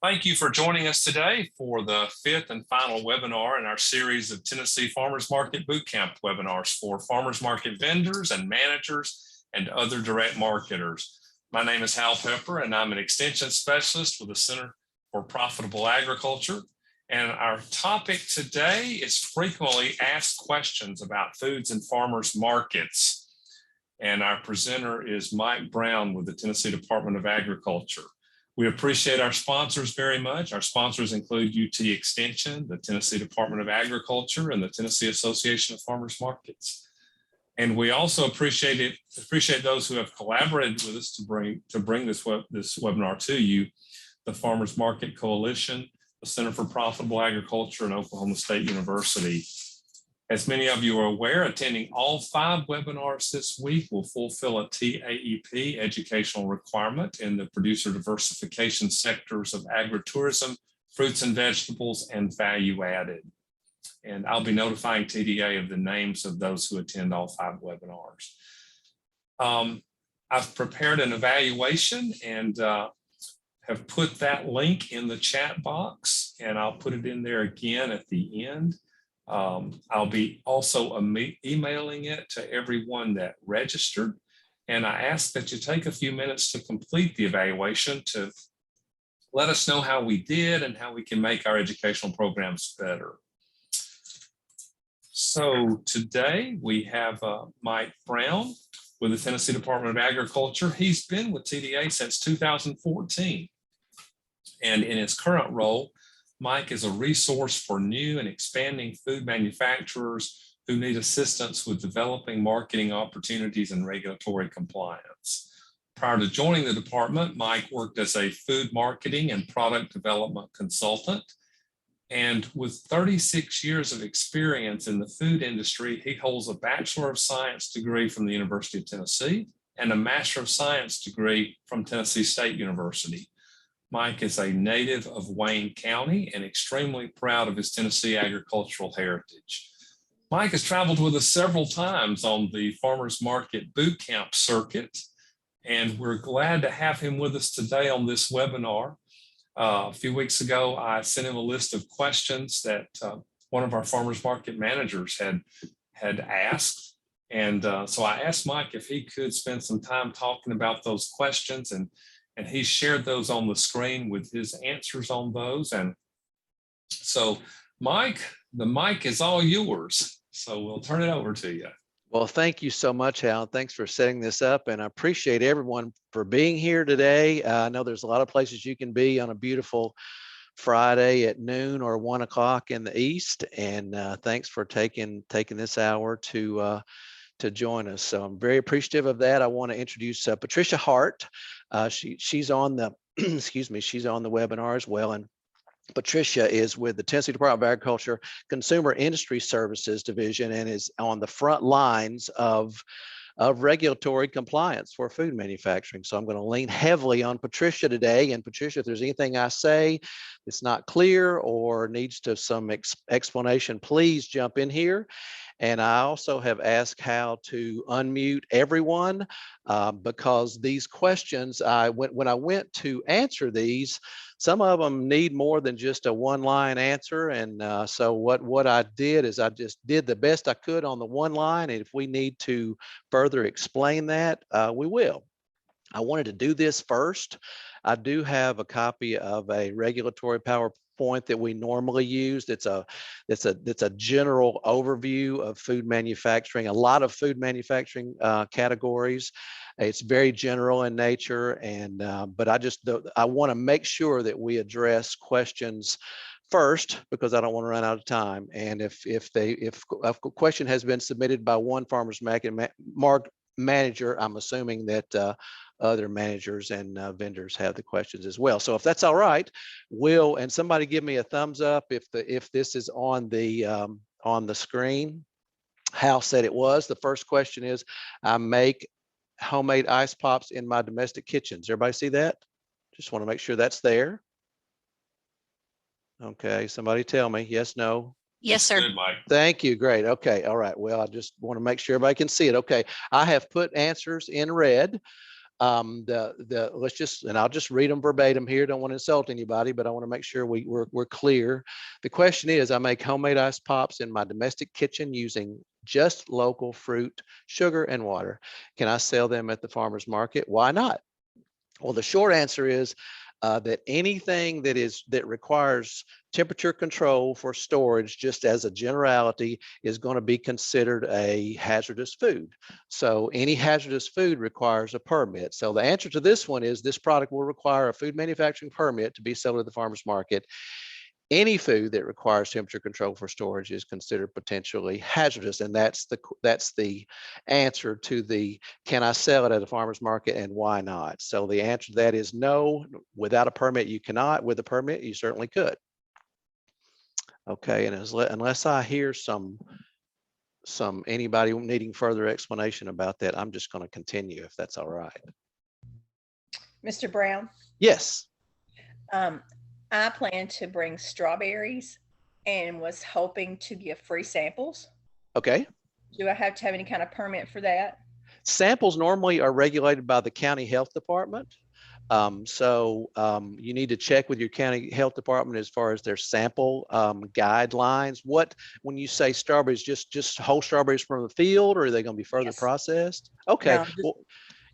Thank you for joining us today for the fifth and final webinar in our series of Tennessee Farmers Market Bootcamp webinars for farmers market vendors and managers and other direct marketers. My name is Hal Pepper, and I'm an extension specialist with the Center for Profitable Agriculture. And our topic today is frequently asked questions about foods and farmers markets. And our presenter is Mike Brown with the Tennessee Department of Agriculture. We appreciate our sponsors very much. Our sponsors include UT Extension, the Tennessee Department of Agriculture, and the Tennessee Association of Farmers Markets. And we also appreciate those who have collaborated with us to bring this webinar to you: the Farmers Market Coalition, the Center for Profitable Agriculture, and Oklahoma State University. As many of you are aware, attending all 5 webinars this week will fulfill a TAEP educational requirement in the producer diversification sectors of agritourism, fruits and vegetables, and value added. And I'll be notifying TDA of the names of those who attend all 5 webinars. I've prepared an evaluation and have put that link in the chat box, and I'll put it in there again at the end. I'll be also emailing it to everyone that registered. And I ask that you take a few minutes to complete the evaluation to let us know how we did and how we can make our educational programs better. So today we have Mike Brown with the Tennessee Department of Agriculture. He's been with TDA since 2014. And in his current role, Mike is a resource for new and expanding food manufacturers who need assistance with developing marketing opportunities and regulatory compliance. Prior to joining the department, Mike worked as a food marketing and product development consultant. And with 36 years of experience in the food industry, he holds a Bachelor of Science degree from the University of Tennessee and a Master of Science degree from Tennessee State University. Mike is a native of Wayne County and extremely proud of his Tennessee agricultural heritage. Mike has traveled with us several times on the Farmers Market Bootcamp circuit, and we're glad to have him with us today on this webinar. A few weeks ago, I sent him a list of questions that one of our farmers market managers had asked. And so I asked Mike if he could spend some time talking about those questions, and he shared those on the screen with his answers on those. And so, Mike, the mic is all yours. So we'll turn it over to you. Well, thank you so much, Hal. Thanks for setting this up. And I appreciate everyone for being here today. I know there's a lot of places you can be on a beautiful Friday at noon or 1 o'clock in the East. And thanks for taking this hour to join us. So I'm very appreciative of that. I want to introduce Patricia Hart. She's on the she's on the webinar as well. And Patricia is with the Tennessee Department of Agriculture Consumer Industry Services Division and is on the front lines of regulatory compliance for food manufacturing. So I'm going to lean heavily on Patricia today. And Patricia, if there's anything I say that's not clear or needs some explanation, please jump in here. And I also have asked Hal to unmute everyone because these questions, when I went to answer these, some of them need more than just a one-line answer. And so what I did is I just did the best I could on the one line. And if we need to further explain that, we will. I wanted to do this first. I do have a copy of a regulatory PowerPoint that we normally use. It's a general overview of food manufacturing, a lot of food manufacturing categories. It's very general in nature, and but I want to make sure that we address questions first because I don't want to run out of time. And if a question has been submitted by one farmers market manager, I'm assuming that other managers and vendors have the questions as well. So if that's all right, and somebody give me a thumbs up if this is on the screen. Hal said it was. The first question is, I make homemade ice pops in my domestic kitchens. Everybody see that? Just want to make sure that's there. Okay, somebody tell me yes, no. Yes, sir. Good, Mike. Thank you. Great. Okay. All right. Well, I just want to make sure everybody can see it. Okay. I have put answers in red. let's just, and I'll just read them verbatim here. Don't want to insult anybody, but I want to make sure we're clear. The question is, I make homemade ice pops in my domestic kitchen using just local fruit, sugar, and water. Can I sell them at the farmer's market? Why not? Well, the short answer is that anything that requires temperature control for storage, just as a generality, is going to be considered a hazardous food. So any hazardous food requires a permit. So the answer to this one is this product will require a food manufacturing permit to be sold at the farmer's market. Any food that requires temperature control for storage is considered potentially hazardous, and that's the answer to the can I sell it at a farmer's market and why not? So the answer to that is no. Without a permit, you cannot. With a permit, you certainly could. Okay, and unless I hear some anybody needing further explanation about that, I'm just going to continue if that's all right. Mr. Brown? Yes. I plan to bring strawberries and was hoping to give free samples. Okay. Do I have to have any kind of permit for that? Samples normally are regulated by the county health department. You need to check with your county health department as far as their sample guidelines. When you say strawberries, just whole strawberries from the field, or are they going to be further processed? Okay.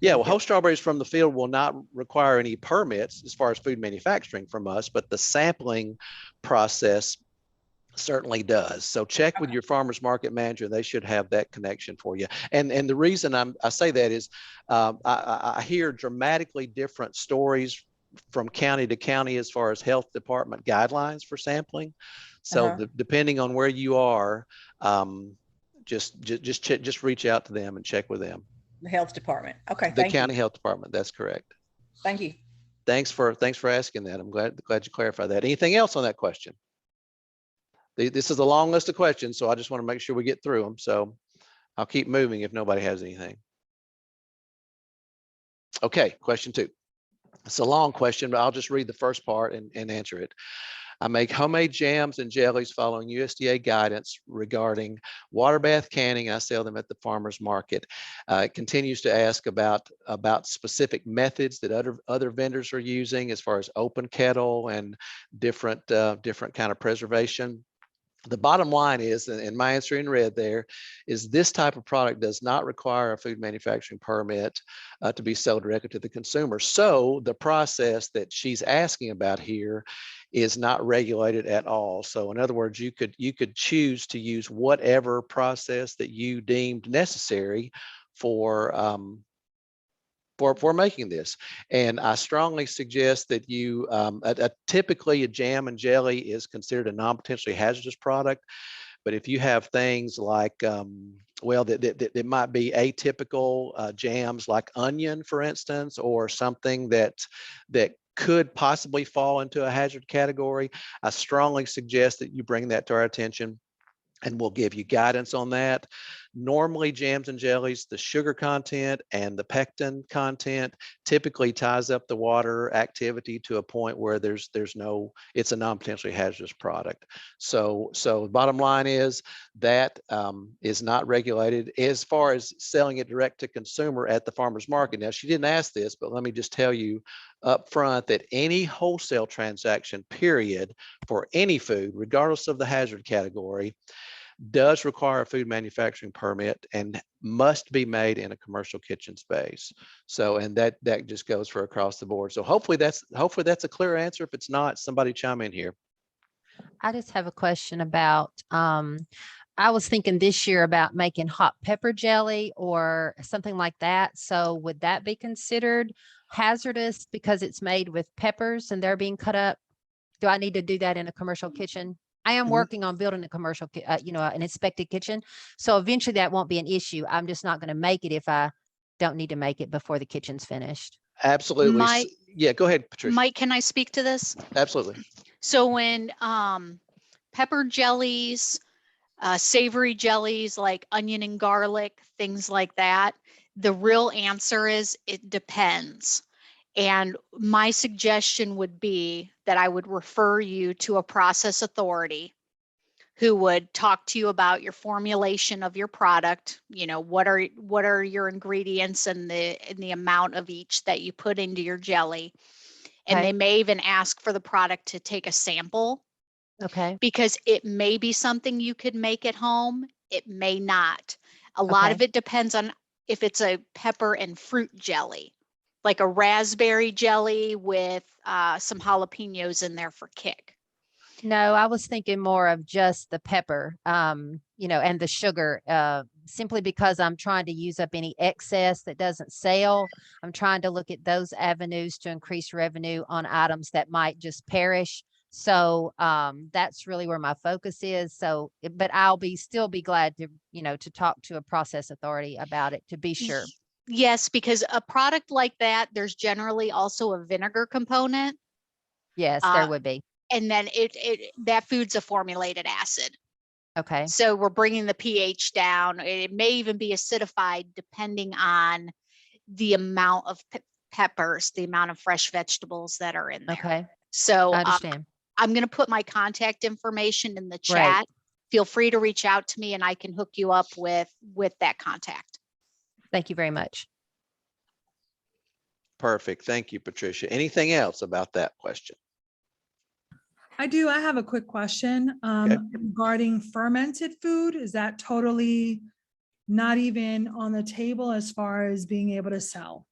No, well, whole strawberries from the field will not require any permits as far as food manufacturing from us, but the sampling process certainly does. So check with your farmer's market manager. They should have that connection for you. And the reason I say that is I hear dramatically different stories from county to county as far as health department guidelines for sampling. So depending on where you are, just reach out to them and check with them. The health department. Okay. The county health department. That's correct. Thank you. Thanks for asking that. I'm glad you clarified that. Anything else on that question? This is a long list of questions, so I just want to make sure we get through them. So I'll keep moving if nobody has anything. Okay, question 2. It's a long question, but I'll just read the first part and answer it. I make homemade jams and jellies following USDA guidance regarding water bath canning. I sell them at the farmer's market. It continues to ask about specific methods that other vendors are using as far as open kettle and different kind of preservation. The bottom line is, and my answer in red there, is this type of product does not require a food manufacturing permit to be sold directly to the consumer. So the process that she's asking about here is not regulated at all. So in other words, you could choose to use whatever process that you deemed necessary for making this. And I strongly suggest that you, typically a jam and jelly is considered a non-potentially hazardous product. But if you have things like, that might be atypical jams like onion, for instance, or something that could possibly fall into a hazard category, I strongly suggest that you bring that to our attention, and we'll give you guidance on that. Normally, jams and jellies, the sugar content and the pectin content typically ties up the water activity to a point where it's a non-potentially hazardous product. So bottom line is that is not regulated as far as selling it direct to consumer at the farmer's market. Now, she didn't ask this, but let me just tell you up front that any wholesale transaction, period, for any food, regardless of the hazard category, does require a food manufacturing permit and must be made in a commercial kitchen space. So, and that just goes for across the board. So hopefully that's a clear answer. If it's not, somebody chime in here. I just have a question about, I was thinking this year about making hot pepper jelly or something like that. So would that be considered hazardous because it's made with peppers and they're being cut up? Do I need to do that in a commercial kitchen? I am working on building a commercial, an inspected kitchen. So eventually that won't be an issue. I'm just not going to make it if I don't need to make it before the kitchen's finished. Absolutely. Yeah, go ahead, Patricia. Mike, can I speak to this? Absolutely. So when pepper jellies, savory jellies like onion and garlic, things like that, the real answer is it depends. And my suggestion would be that I would refer you to a process authority who would talk to you about your formulation of your product. You know, what are your ingredients and the amount of each that you put into your jelly. And Okay. they may even ask for the product to take a sample, Okay. because it may be something you could make at home. It may not. A lot of Okay. it depends on if it's a pepper and fruit jelly, like a raspberry jelly with some jalapenos in there for kick. No, I was thinking more of just the pepper, and the sugar, simply because I'm trying to use up any excess that doesn't sell. I'm trying to look at those avenues to increase revenue on items that might just perish. So that's really where my focus is. So, but I'll still be glad to talk to a process authority about it to be sure. Yes, because a product like that, there's generally also a vinegar component. Yes, there would be. And then that food's a formulated acid. Okay. So we're bringing the pH down. It may even be acidified depending on the amount of peppers, the amount of fresh vegetables that are in there. Okay. So I understand. I'm going to put my contact information in the Great. chat. Feel free to reach out to me and I can hook you up with that contact. Thank you very much. Perfect. Thank you, Patricia. Anything else about that question? I do. I have a quick question regarding fermented food. Is that totally not even on the table as far as being able to sell?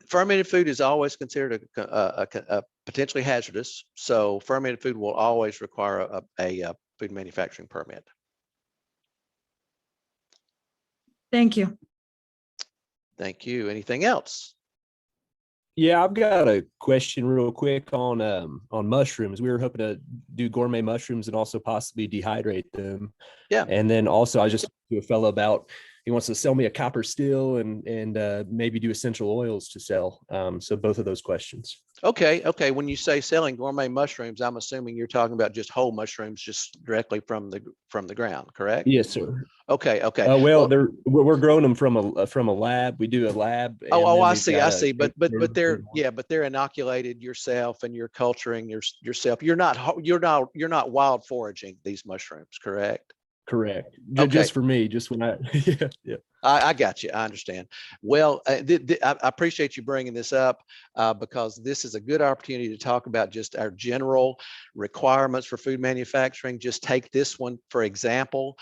Fermented food is always considered a potentially hazardous. So fermented food will always require a food manufacturing permit. Thank you. Thank you. Anything else? Yeah, I've got a question real quick on mushrooms. We were hoping to do gourmet mushrooms and also possibly dehydrate them. Yeah. And then also I just talked to a fellow about, he wants to sell me a copper still and maybe do essential oils to sell. So both of those questions. Okay. Okay. When you say selling gourmet mushrooms, I'm assuming you're talking about just whole mushrooms, just directly from the ground, correct? Yes, sir. Okay. Okay. Well, we're growing them from a lab. We do a lab. Oh, I see. I see. But they're inoculated yourself and you're culturing yourself. You're not wild foraging these mushrooms, correct? Correct. Okay. Just for me, just when I, yeah. I got you. I understand. Well, I appreciate you bringing this up because this is a good opportunity to talk about just our general requirements for food manufacturing. Just take this one, for example.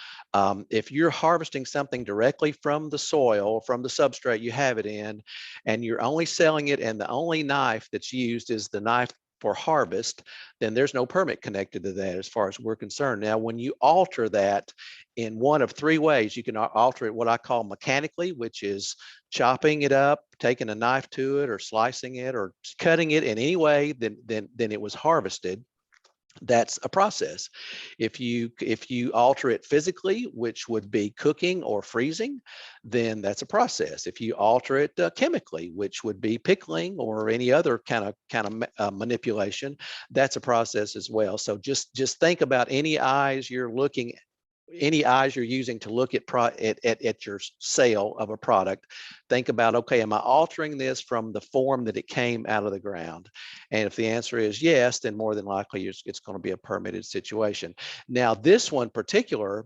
If you're harvesting something directly from the soil, from the substrate you have it in, and you're only selling it and the only knife that's used is the knife for harvest, then there's no permit connected to that as far as we're concerned. Now, when you alter that in one of three ways, you can alter it what I call mechanically, which is chopping it up, taking a knife to it, or slicing it, or cutting it in any way than it was harvested. That's a process. If you alter it physically, which would be cooking or freezing, then that's a process. If you alter it chemically, which would be pickling or any other kind of manipulation, that's a process as well. So just think about any eyes you're using to look at your sale of a product. Think about, okay, am I altering this from the form that it came out of the ground? And if the answer is yes, then more than likely it's going to be a permitted situation. Now, this one particular,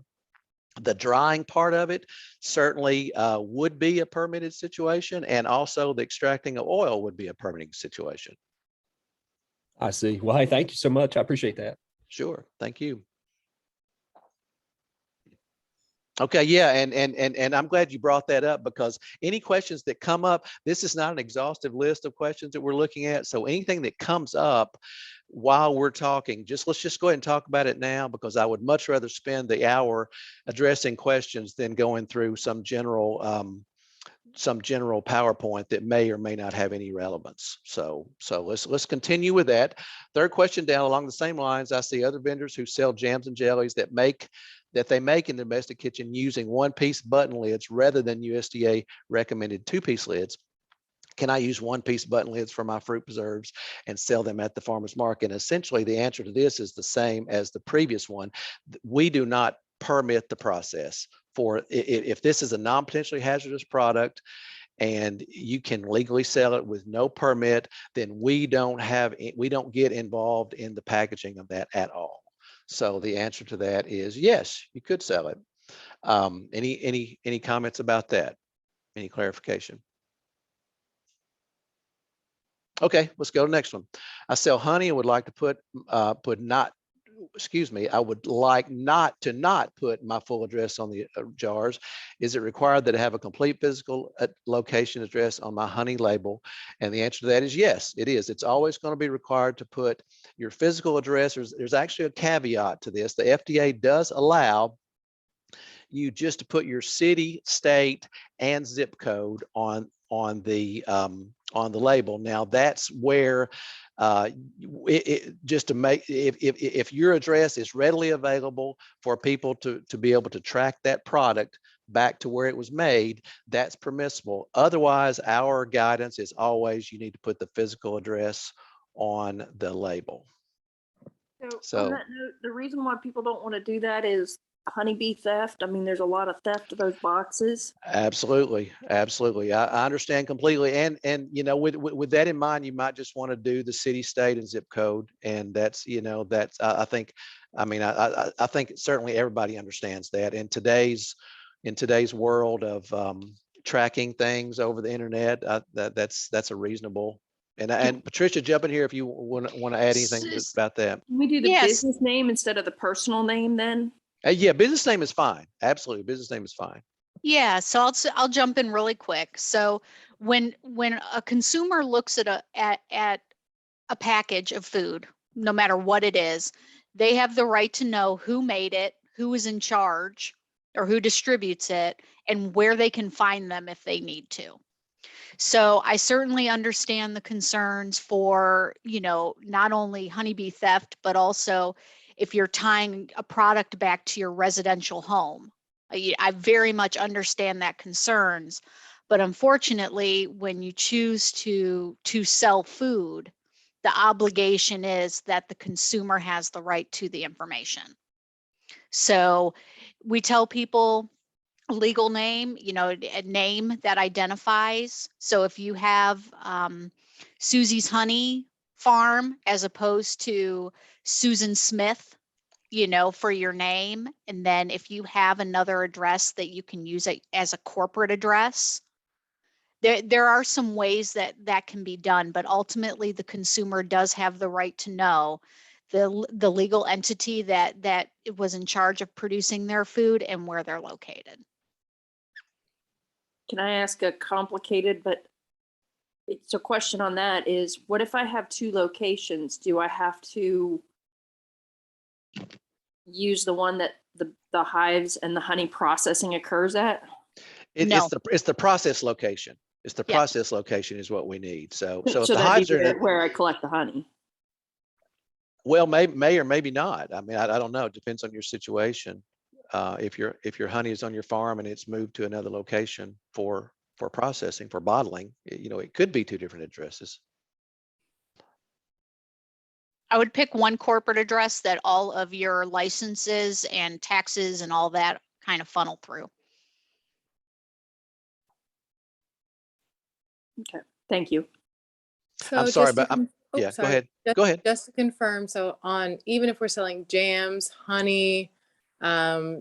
the drying part of it certainly would be a permitted situation, and also the extracting of oil would be a permitting situation. I see. Well, hey, thank you so much. I appreciate that. Sure. Thank you. Okay, yeah, and I'm glad you brought that up because any questions that come up, this is not an exhaustive list of questions that we're looking at. So anything that comes up while we're talking, let's just go ahead and talk about it now, because I would much rather spend the hour addressing questions than going through some general PowerPoint that may or may not have any relevance. So let's continue with that. Third question down along the same lines, I see other vendors who sell jams and jellies that they make in the domestic kitchen using one-piece button lids rather than USDA recommended two-piece lids. Can I use one-piece button lids for my fruit preserves and sell them at the farmer's market? And essentially the answer to this is the same as the previous one. We do not permit the process for, if this is a non-potentially hazardous product and you can legally sell it with no permit, then we don't get involved in the packaging of that at all. So the answer to that is yes, you could sell it. Any comments about that? Any clarification? Okay, let's go to the next one. I sell honey and would like to put not, excuse me, I would like not put my full address on the jars. Is it required that I have a complete physical location address on my honey label? And the answer to that is yes, it is. It's always going to be required to put your physical address. There's actually a caveat to this. The FDA does allow you just to put your city, state, and zip code on the label. Now that's where just to make, if your address is readily available for people to be able to track that product back to where it was made, that's permissible. Otherwise, our guidance is always you need to put the physical address on the label. So on that note, the reason why people don't want to do that is honeybee theft. I mean, there's a lot of theft of those boxes. Absolutely, absolutely. I understand completely. And you know, with that in mind, you might just want to do the city, state, and zip code. And that's, you know, that's I think, I mean, I think certainly everybody understands that in today's world of tracking things over the internet. That's a reasonable. And Patricia, jump in here if you want to add anything about that. Can we do the Yes. business name instead of the personal name then? Yeah, business name is fine. Absolutely, business name is fine. Yeah, so I'll jump in really quick. So when a consumer looks at a package of food, no matter what it is, they have the right to know who made it, who is in charge, or who distributes it, and where they can find them if they need to. So I certainly understand the concerns for, you know, not only honeybee theft, but also if you're tying a product back to your residential home. I very much understand that concerns, but unfortunately, when you choose to sell food, the obligation is that the consumer has the right to the information. So we tell people legal name, you know, a name that identifies. So if you have Susie's Honey Farm as opposed to Susan Smith, you know, for your name. And then if you have another address that you can use it as a corporate address, there are some ways that can be done, but ultimately the consumer does have the right to know the legal entity that it was in charge of producing their food and where they're located. Can I ask a complicated, but it's a question on that is, what if I have two locations? Do I have to use the one that the hives and the honey processing occurs at? No. It's the process location. It's the Yeah. process location is what we need. So if the that'd hives be are where I collect the honey. well, may or maybe not. I mean, I don't know. It depends on your situation. If your honey is on your farm and it's moved to another location for processing, for bottling, you know, it could be two different addresses. I would pick one corporate address that all of your licenses and taxes and all that kind of funnel through. Okay, thank you. So I'm sorry, just to but con- oh, yeah, sorry. go ahead. Just, Go ahead. Just to confirm, so even if we're selling jams, honey, dog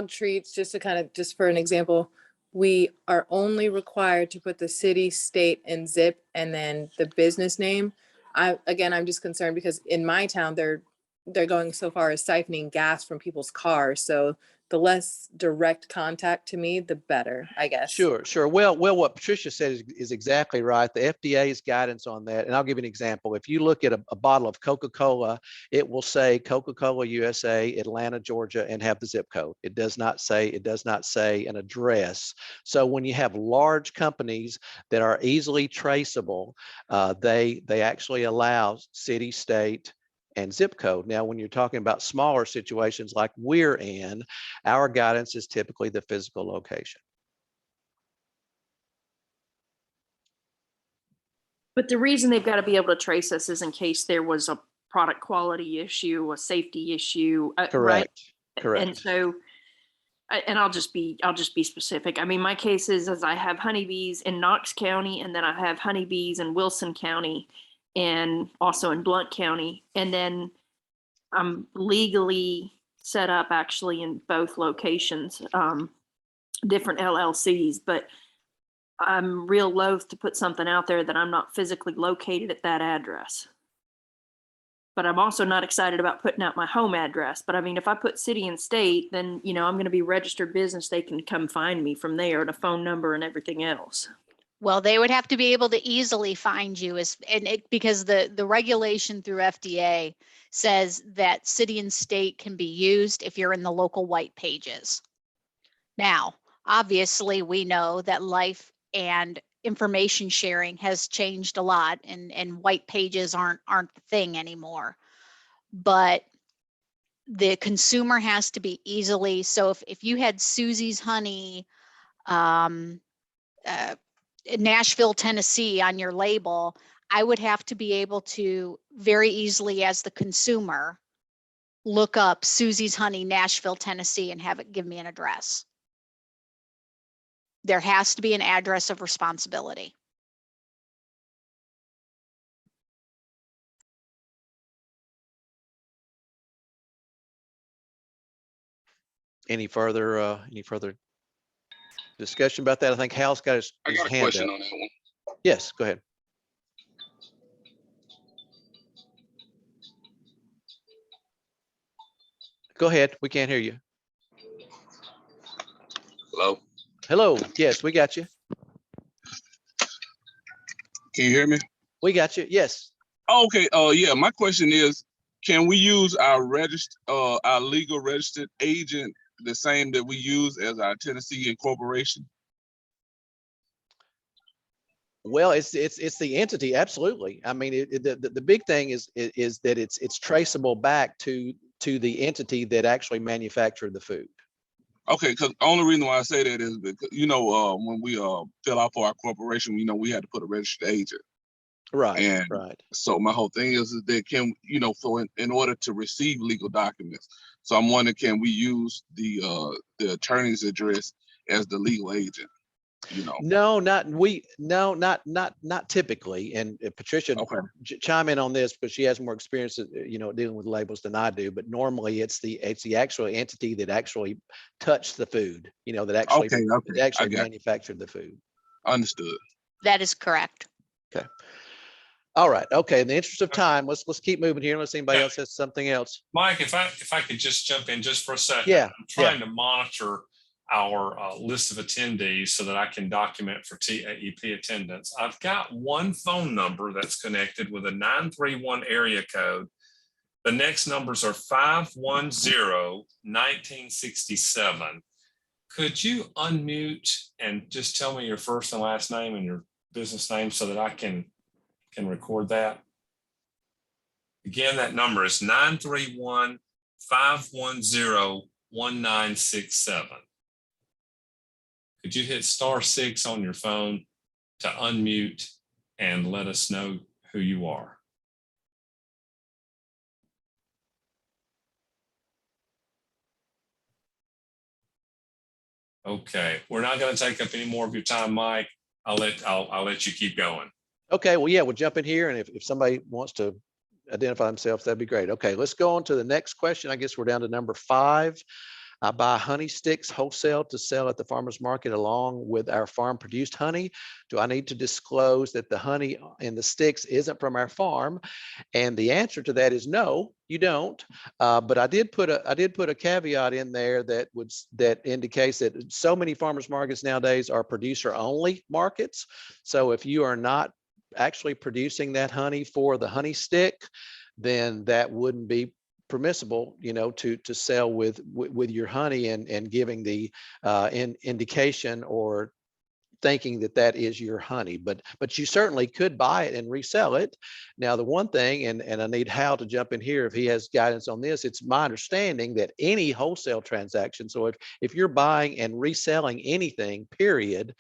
treats, just for an example, we are only required to put the city, state, and zip, and then the business name. I'm just concerned because in my town, they're going so far as siphoning gas from people's cars. So the less direct contact to me, the better, I guess. Sure. Well, what Patricia said is exactly right. The FDA's guidance on that, and I'll give you an example. If you look at a bottle of Coca-Cola, it will say Coca-Cola USA, Atlanta, Georgia, and have the zip code. It does not say an address. So when you have large companies that are easily traceable, they actually allow city, state, and zip code. Now, when you're talking about smaller situations like we're in, our guidance is typically the physical location. But the reason they've got to be able to trace us is in case there was a product quality issue, a safety issue, Correct. right? Correct. And so, and I'll just be specific. I mean, my case is I have honeybees in Knox County, and then I have honeybees in Wilson County, and also in Blount County. And then I'm legally set up actually in both locations, different LLCs, but I'm real loath to put something out there that I'm not physically located at that address. But I'm also not excited about putting out my home address. But I mean, if I put city and state, then, you know, I'm going to be registered business. They can come find me from there and a phone number and everything else. Well, they would have to be able to easily find you because the regulation through FDA says that city and state can be used if you're in the local white pages. Now, obviously, we know that life and information sharing has changed a lot, and white pages aren't the thing anymore. But the consumer has to be easily, so if you had Susie's Honey, Nashville, Tennessee on your label, I would have to be able to very easily, as the consumer, look up Susie's Honey, Nashville, Tennessee, and have it give me an address. There has to be an address of responsibility. Any further discussion about that? I think Hal's got his I got a hand question up. on that one. Yes, go ahead. Go ahead. We can't hear you. Hello? Hello. Yes, we got you. Can you hear me? We got you. Yes. Okay. Yeah. My question is, can we use our legal registered agent the same that we use as our Tennessee incorporation? Well, it's the entity. Absolutely. I mean, the big thing is that it's traceable back to the entity that actually manufactured the food. Okay, because the only reason why I say that is because, you know, when we fill out for our corporation, you know, we had to put a registered agent. Right. And right. so my whole thing is that can, you know, for in order to receive legal documents. So I'm wondering, can we use the attorney's address as the legal agent? You know. No, not typically. And Patricia, Okay. chime in on this, but she has more experience, you know, dealing with labels than I do. But normally, it's the actual entity that actually touched the food. You know, that actually manufactured the food. Understood. That is correct. Okay. All right. Okay. In the interest of time, let's keep moving here. Unless anybody else has something else. Mike, if I could just jump in just for a second. Yeah. I'm trying to monitor our list of attendees so that I can document for TAEP attendance. I've got one phone number that's connected with a 931 area code. The next numbers are 510-1967. Could you unmute and just tell me your first and last name and your business name so that I can record that? Again, that number is 931-510-1967. Could you hit *6 on your phone to unmute and let us know who you are? Okay, we're not going to take up any more of your time, Mike. I'll let you keep going. Okay, well, yeah, we'll jump in here, and if somebody wants to identify themselves, that'd be great. Okay, let's go on to the next question. I guess we're down to number 5. I buy honey sticks wholesale to sell at the farmer's market along with our farm produced honey. Do I need to disclose that the honey in the sticks isn't from our farm? And the answer to that is no, you don't. But I did put a caveat in there that indicates that so many farmers markets nowadays are producer only markets. So if you are not actually producing that honey for the honey stick, then that wouldn't be permissible, you know, to sell with your honey and giving the indication or thinking that is your honey, but you certainly could buy it and resell it. Now, the one thing, and I need Hal to jump in here if he has guidance on this, it's my understanding that any wholesale transaction, so if you're buying and reselling anything, period,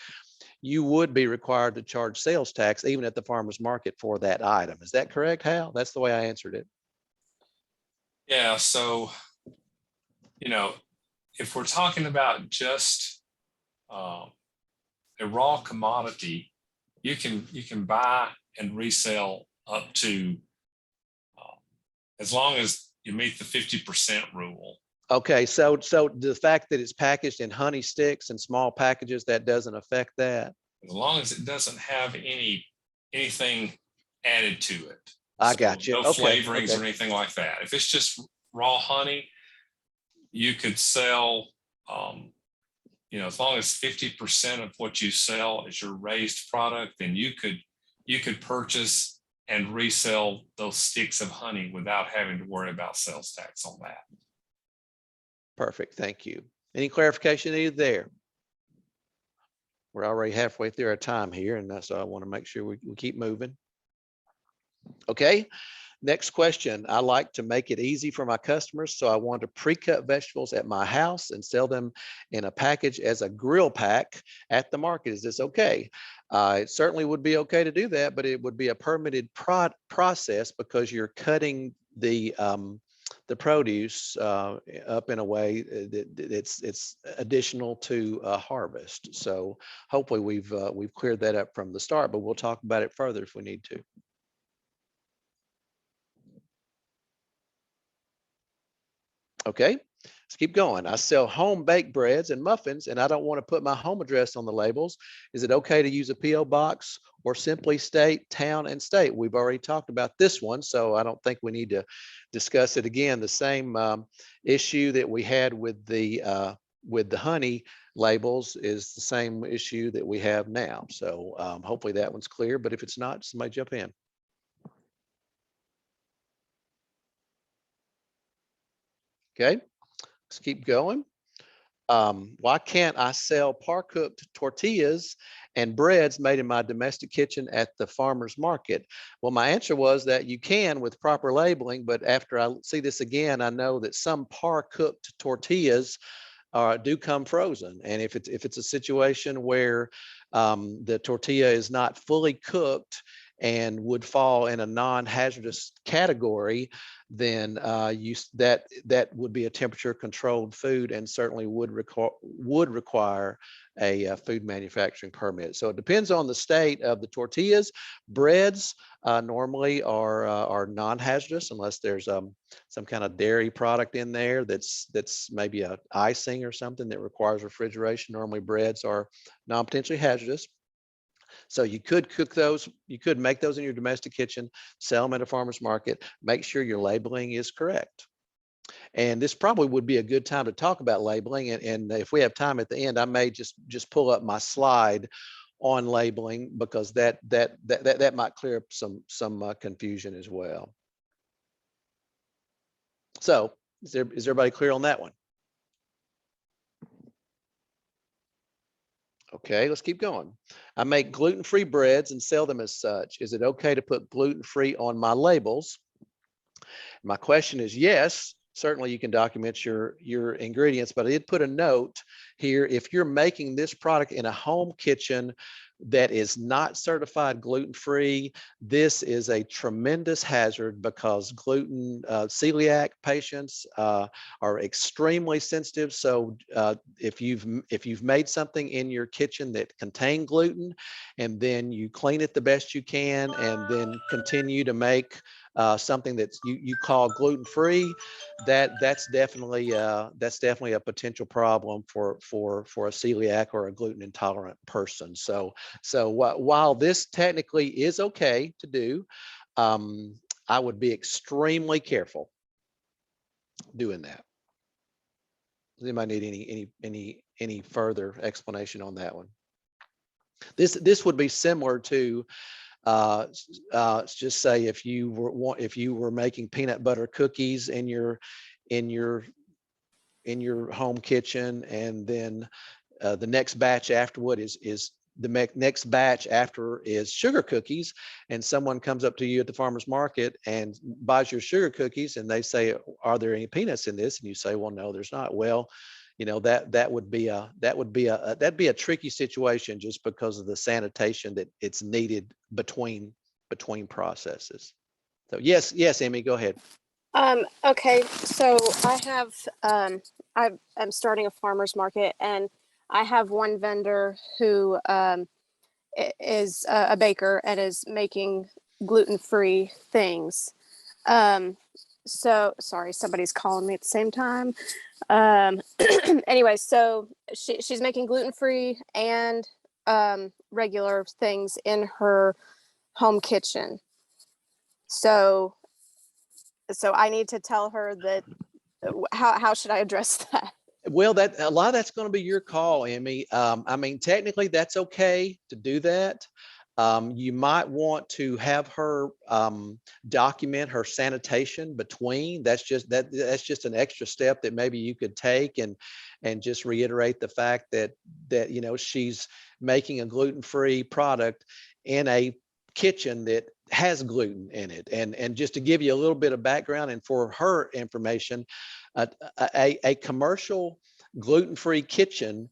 you would be required to charge sales tax even at the farmer's market for that item. Is that correct, Hal? That's the way I answered it. Yeah, so, you know, if we're talking about just a raw commodity, you can buy and resell up to, as long as you meet the 50% rule. Okay, so the fact that it's packaged in honey sticks and small packages, that doesn't affect that? As long as it doesn't have anything added to it. I So got you. no Okay, flavorings or anything like that. If it's just raw honey, you could sell, as long as 50% of what you sell is your raised product, then you could purchase and resell those sticks of honey without having to worry about sales tax on that. Perfect. Thank you. Any clarification needed there? We're already halfway through our time here, and so I want to make sure we keep moving. Okay. Next question. I like to make it easy for my customers, so I want to pre-cut vegetables at my house and sell them in a package as a grill pack at the market. Is this okay? It certainly would be okay to do that, but it would be a permitted process because you're cutting the produce up in a way that it's additional to harvest. So hopefully we've cleared that up from the start, but we'll talk about it further if we need to. Okay, let's keep going. I sell home baked breads and muffins, and I don't want to put my home address on the labels. Is it okay to use a P.O. box or simply state town and state? We've already talked about this one, so I don't think we need to discuss it again. The same issue that we had with the honey labels is the same issue that we have now. So hopefully that one's clear, but if it's not, somebody jump in. Okay, let's keep going. Why can't I sell par-cooked tortillas and breads made in my domestic kitchen at the farmer's market? Well, my answer was that you can with proper labeling, but after I see this again, I know that some par-cooked tortillas do come frozen. And if it's a situation where the tortilla is not fully cooked and would fall in a non-hazardous category, then that would be a temperature controlled food and certainly would require a food manufacturing permit. So it depends on the state of the tortillas. Breads normally are non-hazardous unless there's some kind of dairy product in there that's maybe a icing or something that requires refrigeration. Normally breads are non-potentially hazardous. So you could cook those, you could make those in your domestic kitchen, sell them at a farmer's market, make sure your labeling is correct. And this probably would be a good time to talk about labeling. And if we have time at the end, I may just pull up my slide on labeling because that might clear up some confusion as well. So is everybody clear on that one? Okay, let's keep going. I make gluten-free breads and sell them as such. Is it okay to put gluten-free on my labels? My question is yes. Certainly you can document your ingredients, but I did put a note here. If you're making this product in a home kitchen that is not certified gluten-free, this is a tremendous hazard because gluten celiac patients are extremely sensitive. So if you've made something in your kitchen that contained gluten and then you clean it the best you can and then continue to make something that you call gluten-free, that's definitely a potential problem for a celiac or a gluten intolerant person. So while this technically is okay to do, I would be extremely careful doing that. Does anybody need any further explanation on that one? This would be similar to just say if you were making peanut butter cookies in your home kitchen, and then the next batch afterward is the next batch after is sugar cookies, and someone comes up to you at the farmer's market and buys your sugar cookies and they say, are there any peanuts in this? And you say, well, no, there's not. Well, that'd be a tricky situation just because of the sanitation that it's needed between processes. So yes, Amy, go ahead. Okay, so I'm starting a farmer's market, and I have one vendor who is a baker and is making gluten-free things. So sorry, somebody's calling me at the same time. Anyway, so she's making gluten-free and regular things in her home kitchen. So I need to tell her that, how should I address that? Well, that a lot of that's going to be your call, Emmy. I mean, technically that's okay to do that. You might want to have her document her sanitation between. That's just an extra step that maybe you could take, and just reiterate the fact that you know, she's making a gluten-free product in a kitchen that has gluten in it. And just to give you a little bit of background and for her information, a commercial gluten-free kitchen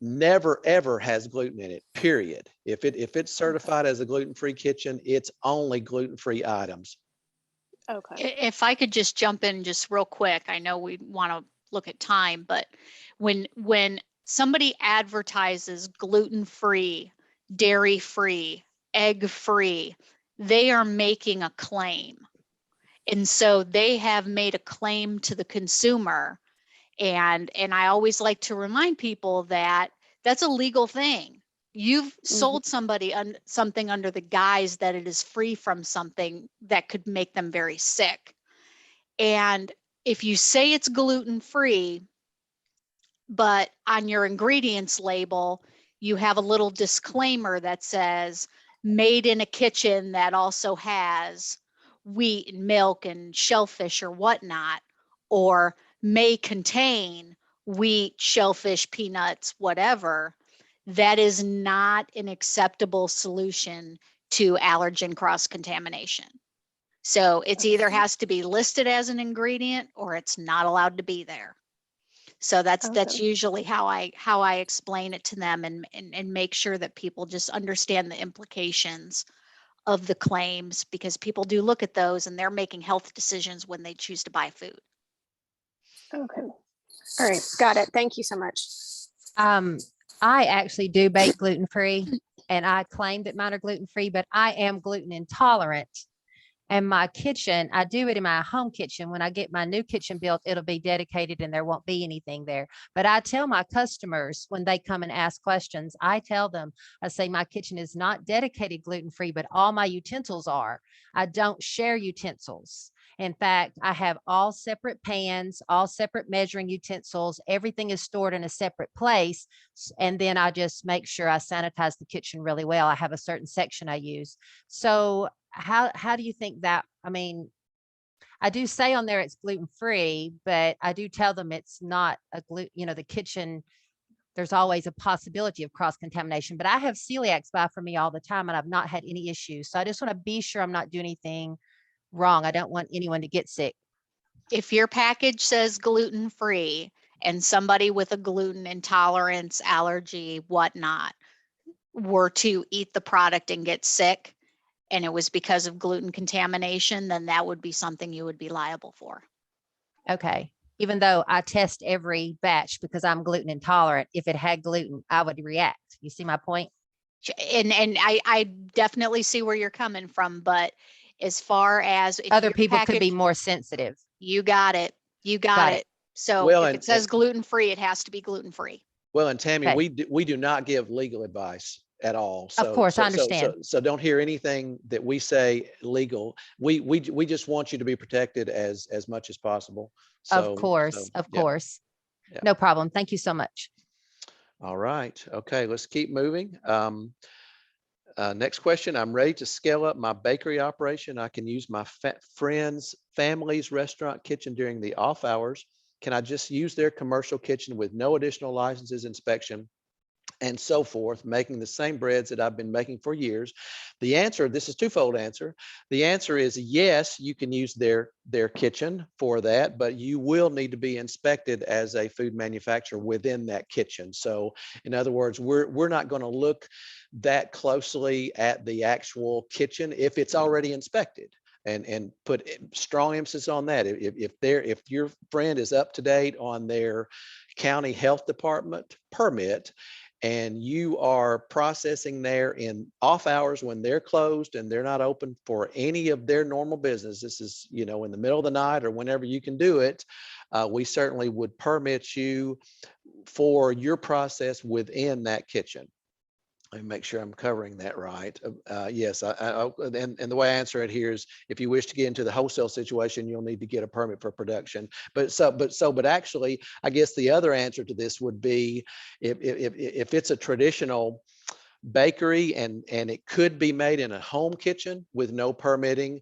never ever has gluten in it, period. If it's certified as a gluten-free kitchen, it's only gluten-free items. Okay. If I could just jump in just real quick, I know we want to look at time, but when somebody advertises gluten-free, dairy-free, egg-free, they are making a claim. And so they have made a claim to the consumer. And I always like to remind people that that's a legal thing. You've sold somebody something under the guise that it is free from something that could make them very sick. And if you say it's gluten-free, but on your ingredients label, you have a little disclaimer that says made in a kitchen that also has wheat and milk and shellfish or whatnot, or may contain wheat, shellfish, peanuts, whatever, that is not an acceptable solution to allergen cross-contamination. So it's either has to be listed as an ingredient or it's not allowed to be there. So that's usually how I explain it to them, and make sure that people just understand the implications of the claims, because people do look at those and they're making health decisions when they choose to buy food. Okay. All right. Got it. Thank you so much. I actually do bake gluten-free, and I claim that mine are gluten-free, but I am gluten intolerant. And my kitchen, I do it in my home kitchen. When I get my new kitchen built, it'll be dedicated and there won't be anything there. But I tell my customers when they come and ask questions, I tell them, I say, my kitchen is not dedicated gluten-free, but all my utensils are. I don't share utensils. In fact, I have all separate pans, all separate measuring utensils. Everything is stored in a separate place. And then I just make sure I sanitize the kitchen really well. I have a certain section I use. So how do you think that, I mean, I do say on there it's gluten-free, but I do tell them it's not a gluten, you know, the kitchen, there's always a possibility of cross-contamination, but I have celiacs buy from me all the time and I've not had any issues. So I just want to be sure I'm not doing anything wrong. I don't want anyone to get sick. If your package says gluten-free and somebody with a gluten intolerance, allergy, whatnot, were to eat the product and get sick, and it was because of gluten contamination, then that would be something you would be liable for. Okay. Even though I test every batch because I'm gluten intolerant, if it had gluten, I would react. You see my point? And I definitely see where you're coming from, but as far as other people could be more sensitive. You got it. You got it. So well, if it says gluten-free, it has to be gluten-free. Well, and Tammy, Okay. we do not give legal advice at all. So, of course, I understand. So don't hear anything that we say legal. We just want you to be protected as much as possible. So, of course. Yeah. No problem. Thank you so much. All right. Okay, let's keep moving. Next question. I'm ready to scale up my bakery operation. I can use my friends' family's restaurant kitchen during the off hours. Can I just use their commercial kitchen with no additional licenses, inspection, and so forth, making the same breads that I've been making for years? The answer, this is twofold answer. The answer is yes, you can use their kitchen for that, but you will need to be inspected as a food manufacturer within that kitchen. So in other words, we're not going to look that closely at the actual kitchen if it's already inspected. And put strong emphasis on that. If your friend is up to date on their county health department permit, and you are processing there in off hours when they're closed and they're not open for any of their normal business, this is, you know, in the middle of the night or whenever you can do it, we certainly would permit you for your process within that kitchen. Let me make sure I'm covering that right. Yes, and the way I answer it here is, if you wish to get into the wholesale situation, you'll need to get a permit for production. But actually, I guess the other answer to this would be, if it's a traditional bakery and it could be made in a home kitchen with no permitting,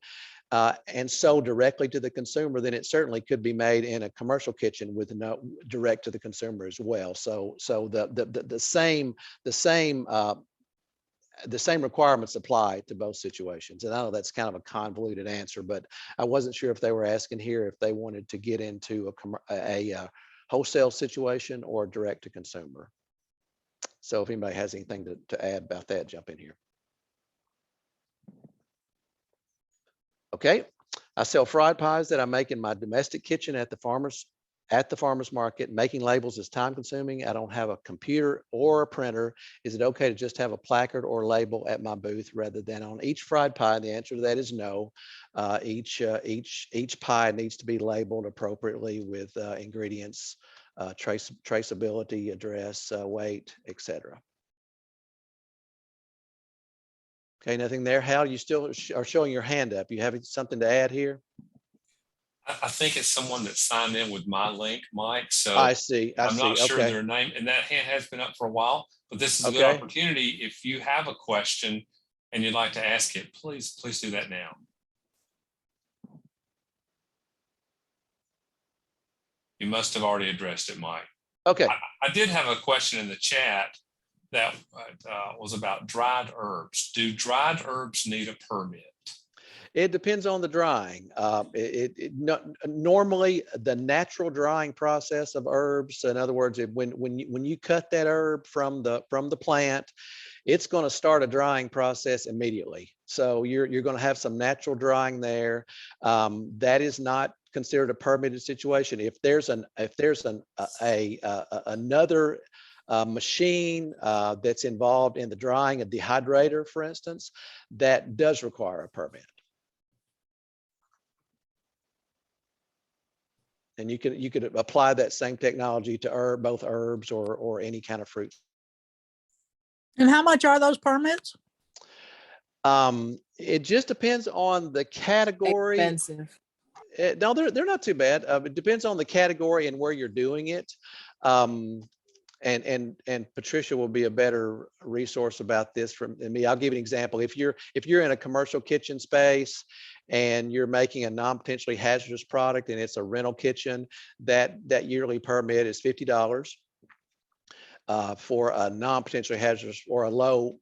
and sold directly to the consumer, then it certainly could be made in a commercial kitchen with no direct to the consumer as well. So the same requirements apply to both situations. And I know that's kind of a convoluted answer, but I wasn't sure if they were asking here if they wanted to get into a wholesale situation or direct to consumer. So if anybody has anything to add about that, jump in here. Okay, I sell fried pies that I make in my domestic kitchen at the farmer's market. Making labels is time consuming. I don't have a computer or a printer. Is it okay to just have a placard or label at my booth rather than on each fried pie? The answer to that is no. Each pie needs to be labeled appropriately with ingredients, traceability, address, weight, etc. Okay, nothing there. Hal, you still are showing your hand up. You have something to add here? I think it's someone that signed in with my link, Mike. So I see. I'm not sure Okay. their name, and that hand has been up for a while, but this is a good Okay. opportunity. If you have a question and you'd like to ask it, please do that now. You must have already addressed it, Mike. Okay. I did have a question in the chat that was about dried herbs. Do dried herbs need a permit? It depends on the drying. Normally, the natural drying process of herbs, in other words, when you cut that herb from the plant, it's going to start a drying process immediately. So you're going to have some natural drying there. That is not considered a permitted situation. If there's another machine that's involved in the drying, a dehydrator, for instance, that does require a permit. And you could apply that same technology to both herbs or any kind of fruit. And how much are those permits? It just depends on the category. Expensive. No, they're not too bad. It depends on the category and where you're doing it. And Patricia will be a better resource about this than me. I'll give you an example. If you're in a commercial kitchen space and you're making a non-potentially hazardous product and it's a rental kitchen, that yearly permit is $50. For a non-potentially hazardous or a low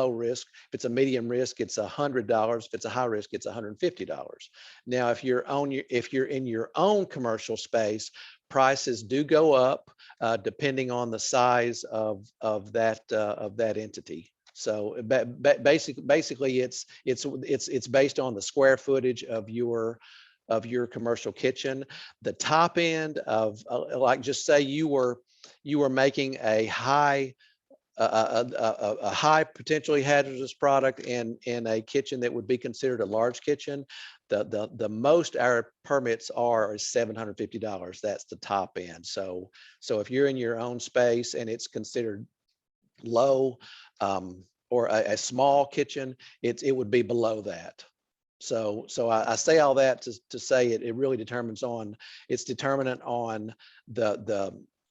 risk. If it's a medium risk, it's $100. If it's a high risk, it's $150. Now, if you're in your own commercial space, prices do go up depending on the size of that entity. So basically, it's based on the square footage of your commercial kitchen. The top end of, like, just say you were making a high potentially hazardous product in a kitchen that would be considered a large kitchen, the most our permits is $750. That's the top end. So if you're in your own space and it's considered low, or a small kitchen, it would be below that. So I say all that to say it really it's determinant on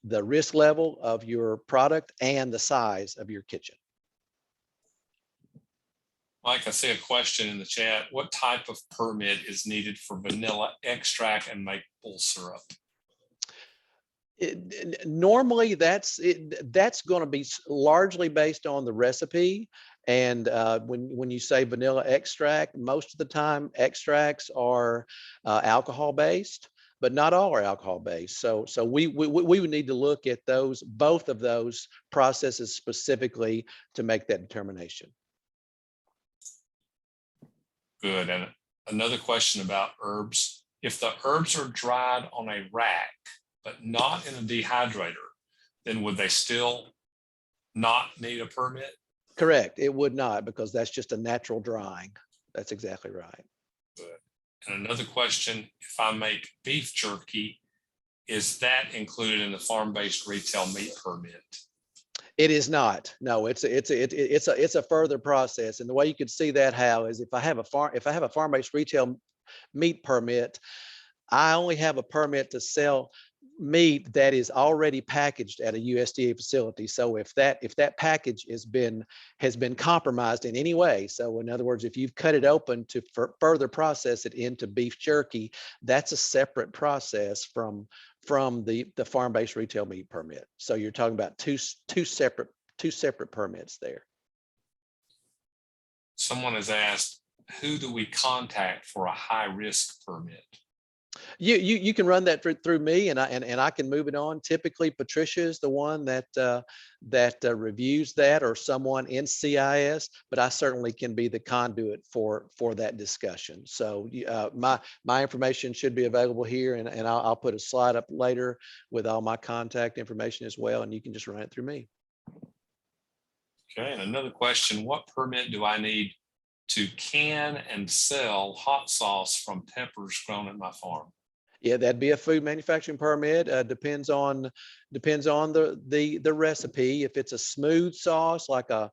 the risk level of your product and the size of your kitchen. Mike, I see a question in the chat. What type of permit is needed for vanilla extract and maple syrup? Normally, that's going to be largely based on the recipe. And when you say vanilla extract, most of the time extracts are alcohol based, but not all are alcohol based. So we would need to look at both of those processes specifically to make that determination. Good. And another question about herbs. If the herbs are dried on a rack, but not in a dehydrator, then would they still not need a permit? Correct. It would not, because that's just a natural drying. That's exactly right. And another question, if I make beef jerky, is that included in the farm-based retail meat permit? It is not. No, it's a further process. And the way you could see that, Hal, is if I have a farm-based retail meat permit, I only have a permit to sell meat that is already packaged at a USDA facility. So if that package has been compromised in any way, so in other words, if you've cut it open to further process it into beef jerky, that's a separate process from the farm-based retail meat permit. So you're talking about two separate permits there. Someone has asked, who do we contact for a high-risk permit? You can run that through me, and I can move it on. Typically, Patricia is the one that reviews that, or someone in CIS, but I certainly can be the conduit for that discussion. So my information should be available here, and I'll put a slide up later with all my contact information as well, and you can just run it through me. Okay, and another question, what permit do I need to can and sell hot sauce from peppers grown at my farm? Yeah, that'd be a food manufacturing permit. Depends on the recipe. If it's a smooth sauce, like a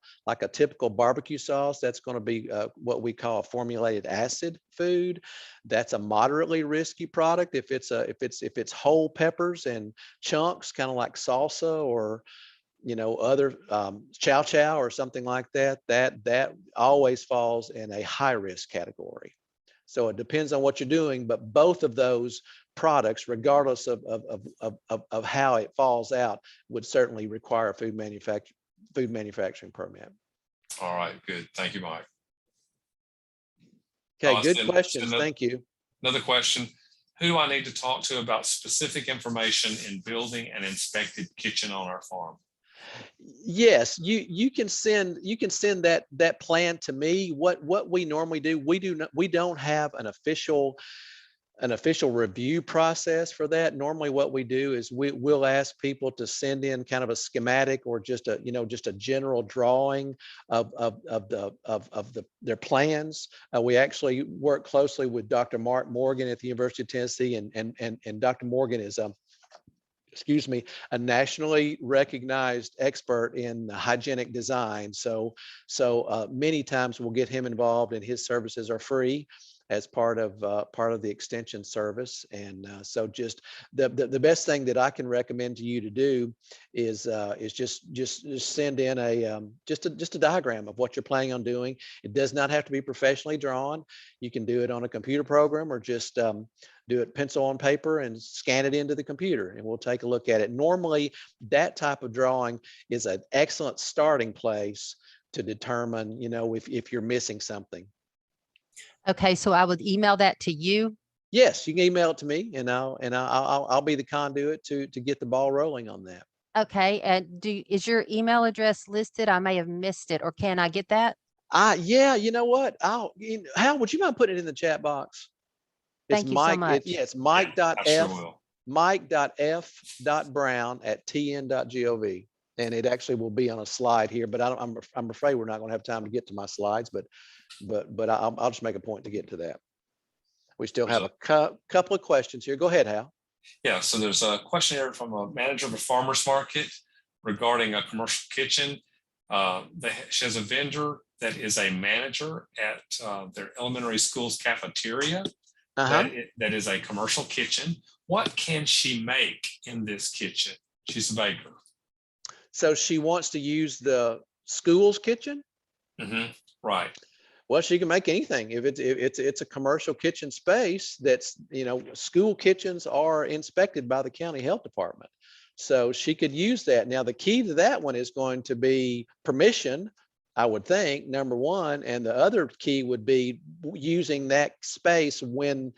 typical barbecue sauce, that's going to be what we call a formulated acid food. That's a moderately risky product. If it's whole peppers and chunks, kind of like salsa or other chow chow or something like that, that always falls in a high risk category. So it depends on what you're doing, but both of those products, regardless of how it falls out, would certainly require a food manufacturing permit. All right, good. Thank you, Mike. Okay, good questions. Thank you. Another question. Who do I need to talk to about specific information in building an inspected kitchen on our farm? Yes, you can send that plan to me. What we normally do, we don't have an official review process for that. Normally what we do is we'll ask people to send in kind of a schematic or just a general drawing of their plans. We actually work closely with Dr. Mark Morgan at the University of Tennessee, and Dr. Morgan is a nationally recognized expert in hygienic design. So many times we'll get him involved, and his services are free as part of the extension service. And so just the best thing that I can recommend to you to do is just send in just a diagram of what you're planning on doing. It does not have to be professionally drawn. You can do it on a computer program, or just do it pencil on paper and scan it into the computer, and we'll take a look at it. Normally, that type of drawing is an excellent starting place to determine, if you're missing something. Okay, so I would email that to you? Yes, you can email it to me, and I'll be the conduit to get the ball rolling on that. Okay, and is your email address listed? I may have missed it, or can I get that? Yeah, you know what? Hal, would you mind putting it in the chat box? Thank you so much. It's mike.f.brown@tn.gov. And it actually will be on a slide here, but I'm afraid we're not going to have time to get to my slides, but I'll just make a point to get to that. We still have a couple of questions here. Go ahead, Hal. Yeah, so there's a question here from a manager of a farmer's market regarding a commercial kitchen. She has a vendor that is a manager at their elementary school's cafeteria. That is a commercial kitchen. What can she make in this kitchen? She's a baker. So she wants to use the school's kitchen? Right. Well, she can make anything. If it's a commercial kitchen space, that's, school kitchens are inspected by the county health department. So she could use that. Now, the key to that one is going to be permission, I would think, number one. And the other key would be using that space when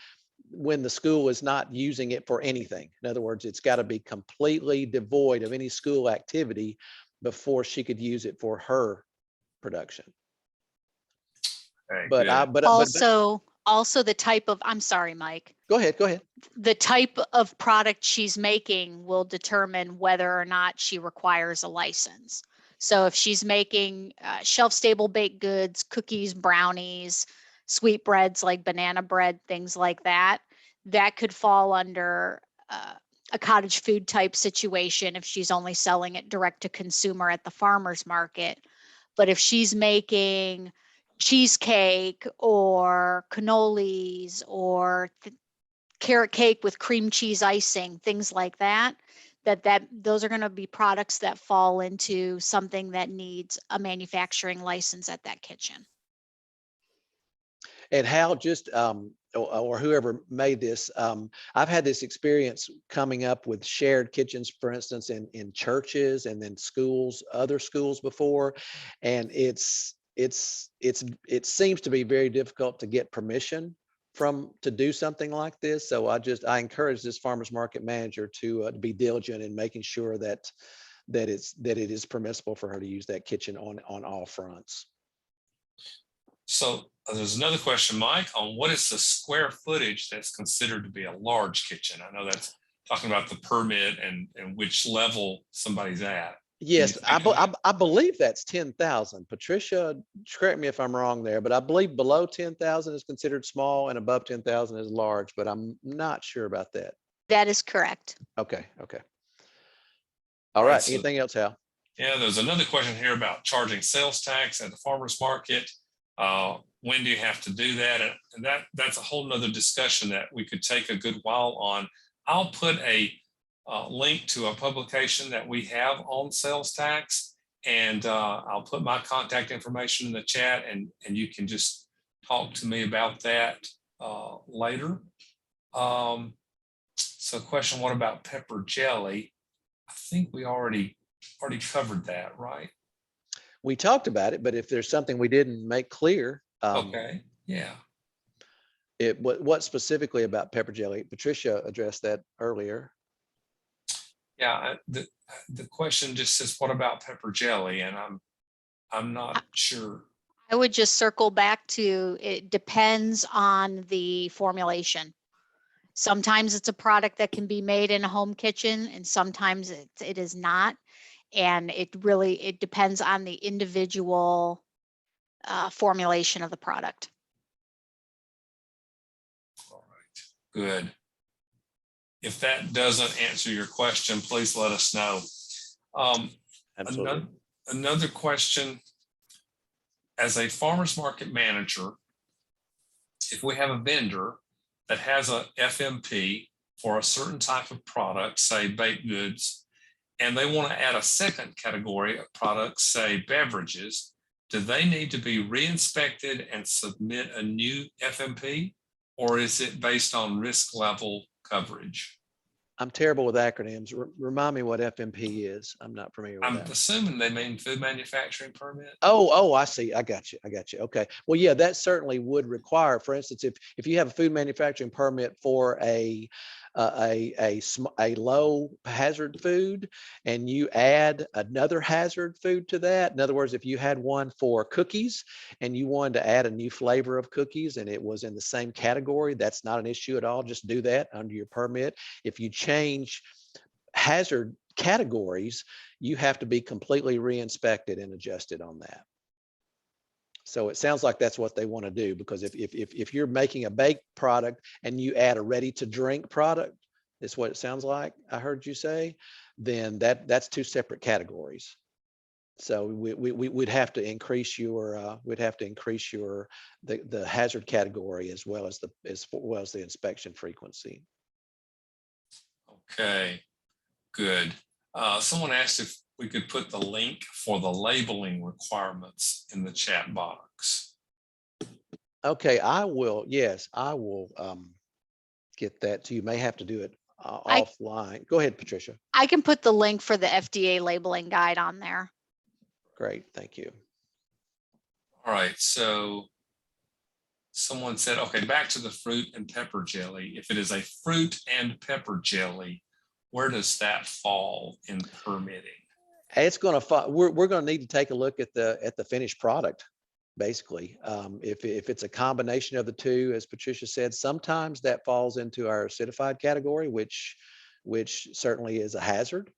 the school is not using it for anything. In other words, it's got to be completely devoid of any school activity before she could use it for her production. But also the type of, I'm sorry, Mike. Go ahead. The type of product she's making will determine whether or not she requires a license. So if she's making shelf-stable baked goods, cookies, brownies, sweetbreads like banana bread, things like that, that could fall under a cottage food type situation if she's only selling it direct to consumer at the farmer's market. But if she's making cheesecake or cannolis or carrot cake with cream cheese icing, things like that, those are going to be products that fall into something that needs a manufacturing license at that kitchen. And Hal, just or whoever made this, I've had this experience coming up with shared kitchens, for instance, in churches and then schools, other schools before, and it seems to be very difficult to get permission to do something like this. So I encourage this farmers market manager to be diligent in making sure that it is permissible for her to use that kitchen on all fronts. So there's another question, Mike, on what is the square footage that's considered to be a large kitchen? I know that's talking about the permit and which level somebody's at. Yes, I believe that's 10,000. Patricia, correct me if I'm wrong there, but I believe below 10,000 is considered small and above 10,000 is large, but I'm not sure about that. That is correct. Okay. All right. So, anything else, Hal? Yeah, there's another question here about charging sales tax at the farmer's market. When do you have to do that? And that's a whole nother discussion that we could take a good while on. I'll put a link to a publication that we have on sales tax, and I'll put my contact information in the chat, and you can just talk to me about that later. So question, what about pepper jelly? I think we already covered that, right? We talked about it, but if there's something we didn't make clear. Okay, yeah. What specifically about pepper jelly? Patricia addressed that earlier. Yeah, the question just says, what about pepper jelly? And I'm not sure. I would just circle back to, it depends on the formulation. Sometimes it's a product that can be made in a home kitchen, and sometimes it is not. And it depends on the individual formulation of the product. All right, good. If that doesn't answer your question, please let us know. Absolutely. Another question, as a farmer's market manager, if we have a vendor that has a FMP for a certain type of product, say baked goods, and they want to add a second category of products, say beverages, do they need to be re-inspected and submit a new FMP, or is it based on risk level coverage? I'm terrible with acronyms. Remind me what FMP is. I'm not familiar with I'm that. assuming they mean food manufacturing permit. Oh, I see. I got you. Okay. Well, yeah, that certainly would require, for instance, if you have a food manufacturing permit for a low hazard food and you add another hazard food to that. In other words, if you had one for cookies and you wanted to add a new flavor of cookies and it was in the same category, that's not an issue at all. Just do that under your permit. If you change hazard categories, you have to be completely re-inspected and adjusted on that. So it sounds like that's what they want to do, because if you're making a baked product and you add a ready to drink product, that's what it sounds like I heard you say, then that's two separate categories. So we'd have to increase your the hazard category as well as the inspection frequency. Okay, good. Someone asked if we could put the link for the labeling requirements in the chat box. Okay, I will. Yes, I will get that to you. May have to do it offline. Go ahead, Patricia. I can put the link for the FDA labeling guide on there. Great, thank you. All right, so someone said, okay, back to the fruit and pepper jelly. If it is a fruit and pepper jelly, where does that fall in permitting? It's going to we're going to need to take a look at the finished product, basically. If it's a combination of the two, as Patricia said, sometimes that falls into our acidified category, which which certainly is a hazard.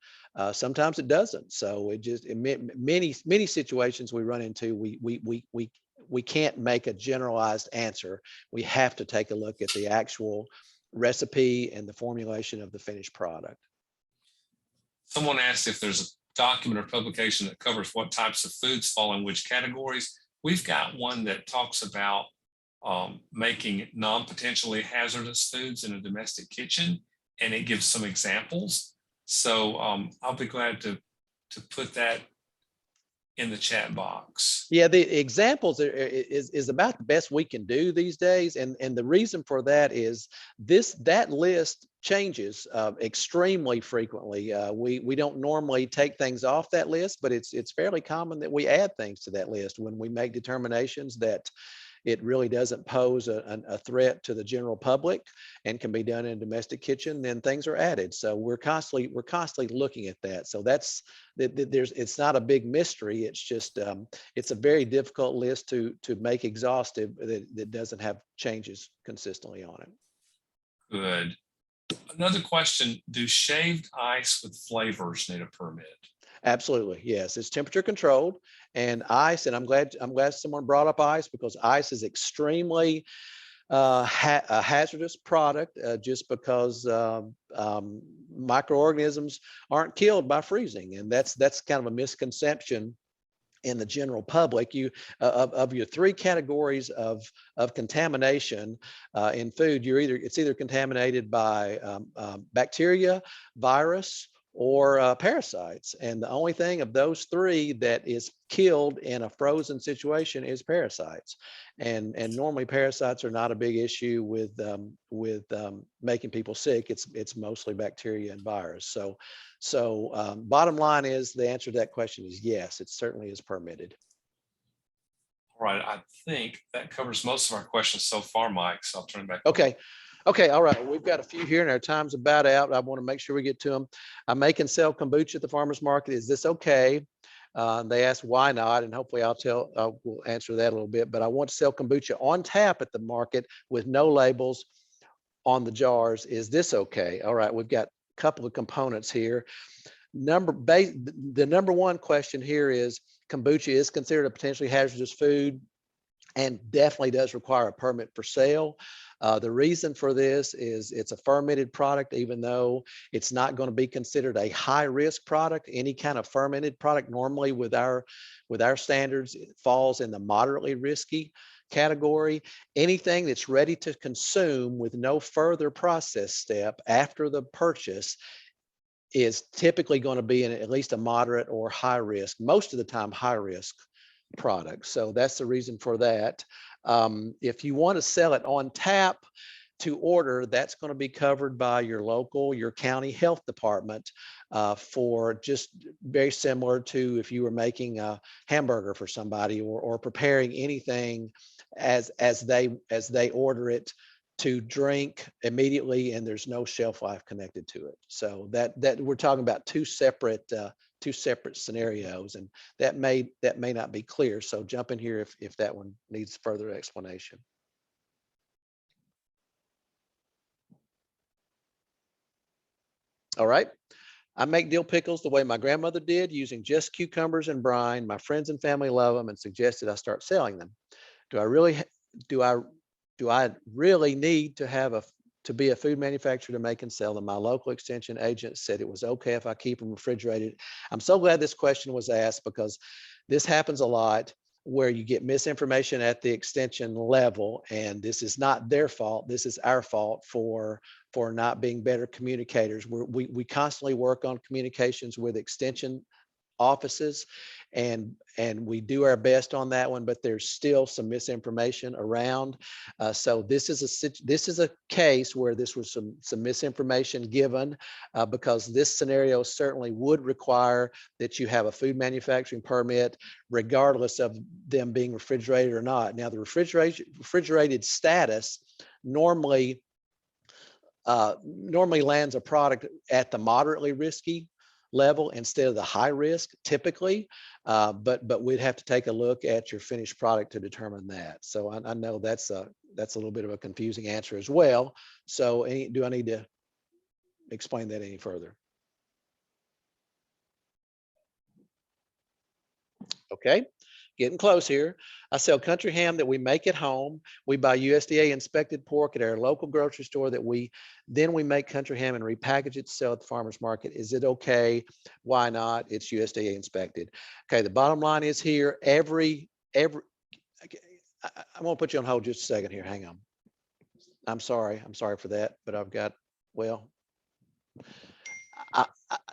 Sometimes it doesn't. So many situations we run into, we can't make a generalized answer. We have to take a look at the actual recipe and the formulation of the finished product. Someone asked if there's a document or publication that covers what types of foods fall in which categories. We've got one that talks about making non-potentially hazardous foods in a domestic kitchen, and it gives some examples. So I'll be glad to put that in the chat box. Yeah, the examples is about the best we can do these days, and the reason for that is that list changes extremely frequently. We don't normally take things off that list, but it's fairly common that we add things to that list when we make determinations that it really doesn't pose a threat to the general public and can be done in a domestic kitchen, then things are added. So we're constantly looking at that. So it's not a big mystery. It's just it's a very difficult list to make exhaustive that doesn't have changes consistently on it. Good. Another question: do shaved ice with flavors need a permit? Absolutely, yes. It's temperature controlled, and ice. And I'm glad someone brought up ice, because ice is extremely a hazardous product, just because microorganisms aren't killed by freezing, and that's kind of a misconception in the general public. Of your three categories of contamination in food, it's either contaminated by bacteria, virus, or parasites. And the only thing of those three that is killed in a frozen situation is parasites. And normally parasites are not a big issue with making people sick. It's mostly bacteria and virus. So bottom line is, the answer to that question is yes, it certainly is permitted. All right, I think that covers most of our questions so far, Mike. So I'll turn it back. Okay, all right. We've got a few here and our time's about out. I want to make sure we get to them. I make and sell kombucha at the farmer's market. Is this okay? They asked why not, and hopefully we'll answer that a little bit. But I want to sell kombucha on tap at the market with no labels on the jars. Is this okay? All right, we've got a couple of components here. The number one question here is, kombucha is considered a potentially hazardous food and definitely does require a permit for sale. The reason for this is it's a fermented product, even though it's not going to be considered a high risk product. Any kind of fermented product normally with our standards, it falls in the moderately risky category. Anything that's ready to consume with no further process step after the purchase is typically going to be in at least a moderate or high risk, most of the time high risk product. So that's the reason for that. If you want to sell it on tap to order, that's going to be covered by your county health department, for just very similar to if you were making a hamburger for somebody or preparing anything as they order it to drink immediately, and there's no shelf life connected to it. So that we're talking about two separate scenarios, and that may not be clear. So jump in here if that one needs further explanation. All right. I make dill pickles the way my grandmother did, using just cucumbers and brine. My friends and family love them and suggested I start selling them. Do I really need to be a food manufacturer to make and sell them? My local extension agent said it was okay if I keep them refrigerated. I'm so glad this question was asked, because this happens a lot, where you get misinformation at the extension level, and this is not their fault. This is our fault for not being better communicators. We constantly work on communications with extension offices, and we do our best on that one, but there's still some misinformation around. So this is a case where this was some misinformation given, because this scenario certainly would require that you have a food manufacturing permit, regardless of them being refrigerated or not. Now, the refrigerated status normally lands a product at the moderately risky level instead of the high risk typically, but we'd have to take a look at your finished product to determine that. So I know that's a little bit of a confusing answer as well. So do I need to explain that any further. Okay, getting close here. I sell country ham that we make at home. We buy USDA inspected pork at our local grocery store that we make country ham and repackage it to sell at the farmer's market. Is it okay? Why not? It's USDA inspected. Okay, the bottom line is here, every I won't put you on hold just a second here. Hang on. I'm sorry for that, but I've got, well,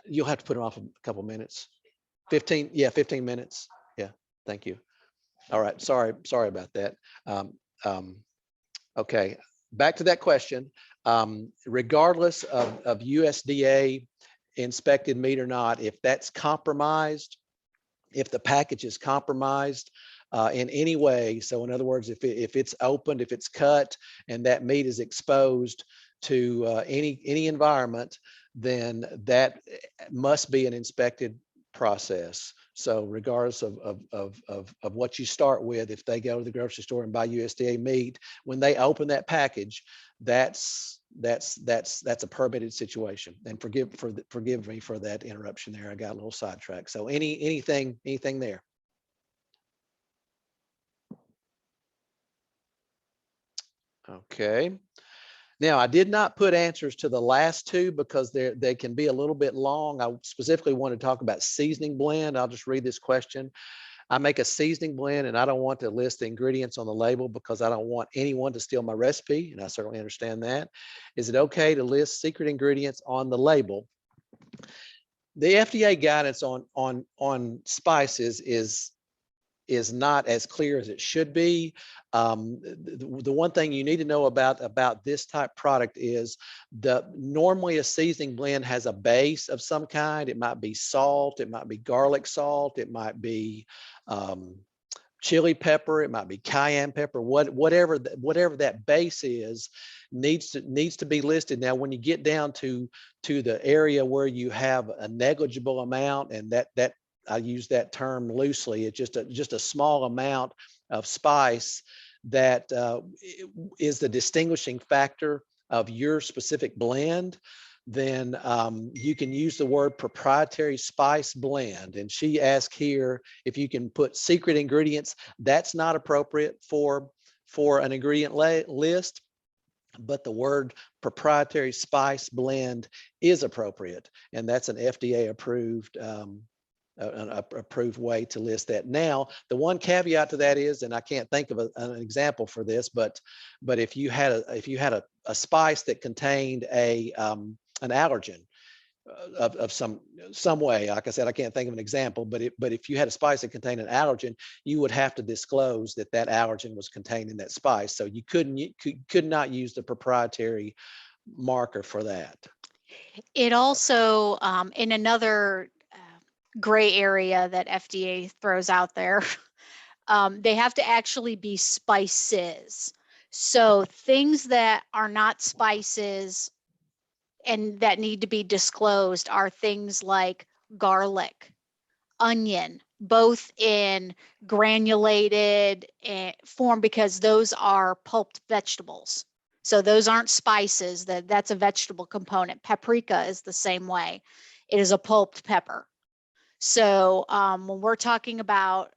you'll have to put it off a couple minutes. 15 minutes. Yeah, thank you. All right, sorry about that. Okay, back to that question. Regardless of USDA inspected meat or not, if that's compromised, if the package is compromised in any way, so in other words, if it's opened, if it's cut, and that meat is exposed to any environment, then that must be an inspected process. So regardless of what you start with, if they go to the grocery store and buy USDA meat, when they open that package, that's a permitted situation. And forgive me for that interruption there. I got a little sidetracked. So anything there? Okay. Now, I did not put answers to the last two because they can be a little bit long. I specifically want to talk about seasoning blend. I'll just read this question. I make a seasoning blend and I don't want to list the ingredients on the label because I don't want anyone to steal my recipe, and I certainly understand that. Is it okay to list secret ingredients on the label? The FDA guidance on spices is not as clear as it should be. The one thing you need to know about this type product is normally a seasoning blend has a base of some kind. It might be salt, it might be garlic salt, it might be chili pepper, it might be cayenne pepper, whatever that base is needs to be listed. Now, when you get down to the area where you have a negligible amount, and that I use that term loosely, it's just a small amount of spice that is the distinguishing factor of your specific blend, then you can use the word proprietary spice blend. And she asked here if you can put secret ingredients. That's not appropriate for an ingredient list, but the word proprietary spice blend is appropriate, and that's an FDA approved approved way to list that. Now, the one caveat to that is, and I can't think of an example for this, but if you had a spice that contained an allergen of some way, like I said, I can't think of an example, but if you had a spice that contained an allergen, you would have to disclose that allergen was contained in that spice. So you could not use the proprietary marker for that. It also, in another gray area that FDA throws out there, they have to actually be spices. So things that are not spices and that need to be disclosed are things like garlic, onion, both in granulated form, because those are pulped vegetables. So those aren't spices, that's a vegetable component. Paprika is the same way. It is a pulped pepper. So when we're talking about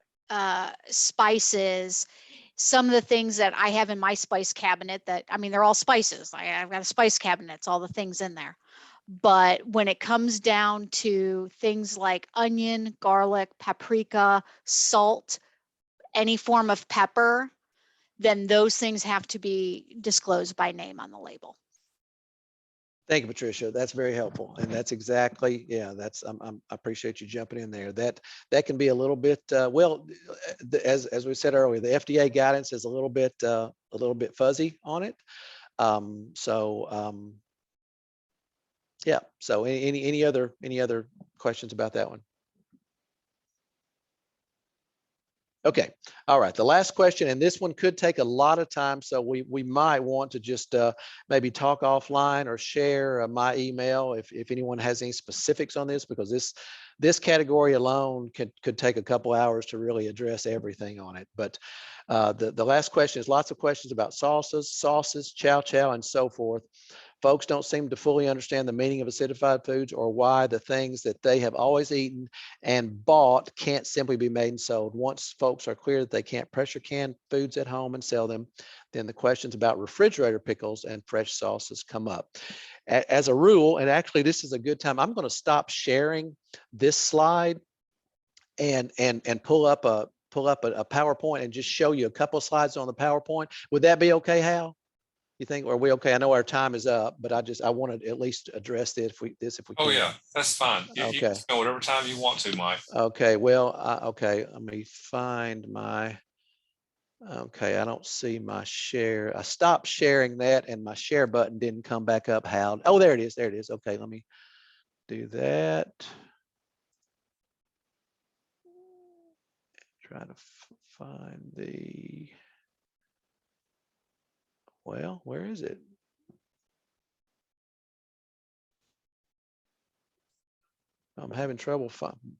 spices, some of the things that I have in my spice cabinet they're all spices. I've got a spice cabinet, it's all the things in there. But when it comes down to things like onion, garlic, paprika, salt, any form of pepper, then those things have to be disclosed by name on the label. Thank you, Patricia. That's very helpful. And that's exactly, yeah, I appreciate you jumping in there. That can be a little bit, as we said earlier, the FDA guidance is a little bit fuzzy on it. Yeah. So any other questions about that one? Okay. All right. The last question, and this one could take a lot of time, so we might want to just maybe talk offline or share my email if anyone has any specifics on this, because this category alone could take a couple hours to really address everything on it. But the last question is lots of questions about sauces, chow chow, and so forth. Folks don't seem to fully understand the meaning of acidified foods or why the things that they have always eaten and bought can't simply be made and sold. Once folks are clear that they can't pressure can foods at home and sell them, then the questions about refrigerator pickles and fresh sauces come up. As a rule, and actually this is a good time, I'm going to stop sharing this slide and pull up a PowerPoint and just show you a couple of slides on the PowerPoint. Would that be okay, Hal? You think, are we okay? I know our time is up, but I wanted to at least address this if we can. Oh, yeah, that's fine. You Okay. can spend whatever time you want to, Mike. Okay, well, okay, let me find my, okay, I don't see my share. I stopped sharing that and my share button didn't come back up, Hal. Oh, there it is. There it is. Okay, let me do that. Try to find the, well, where is it? I'm having trouble finding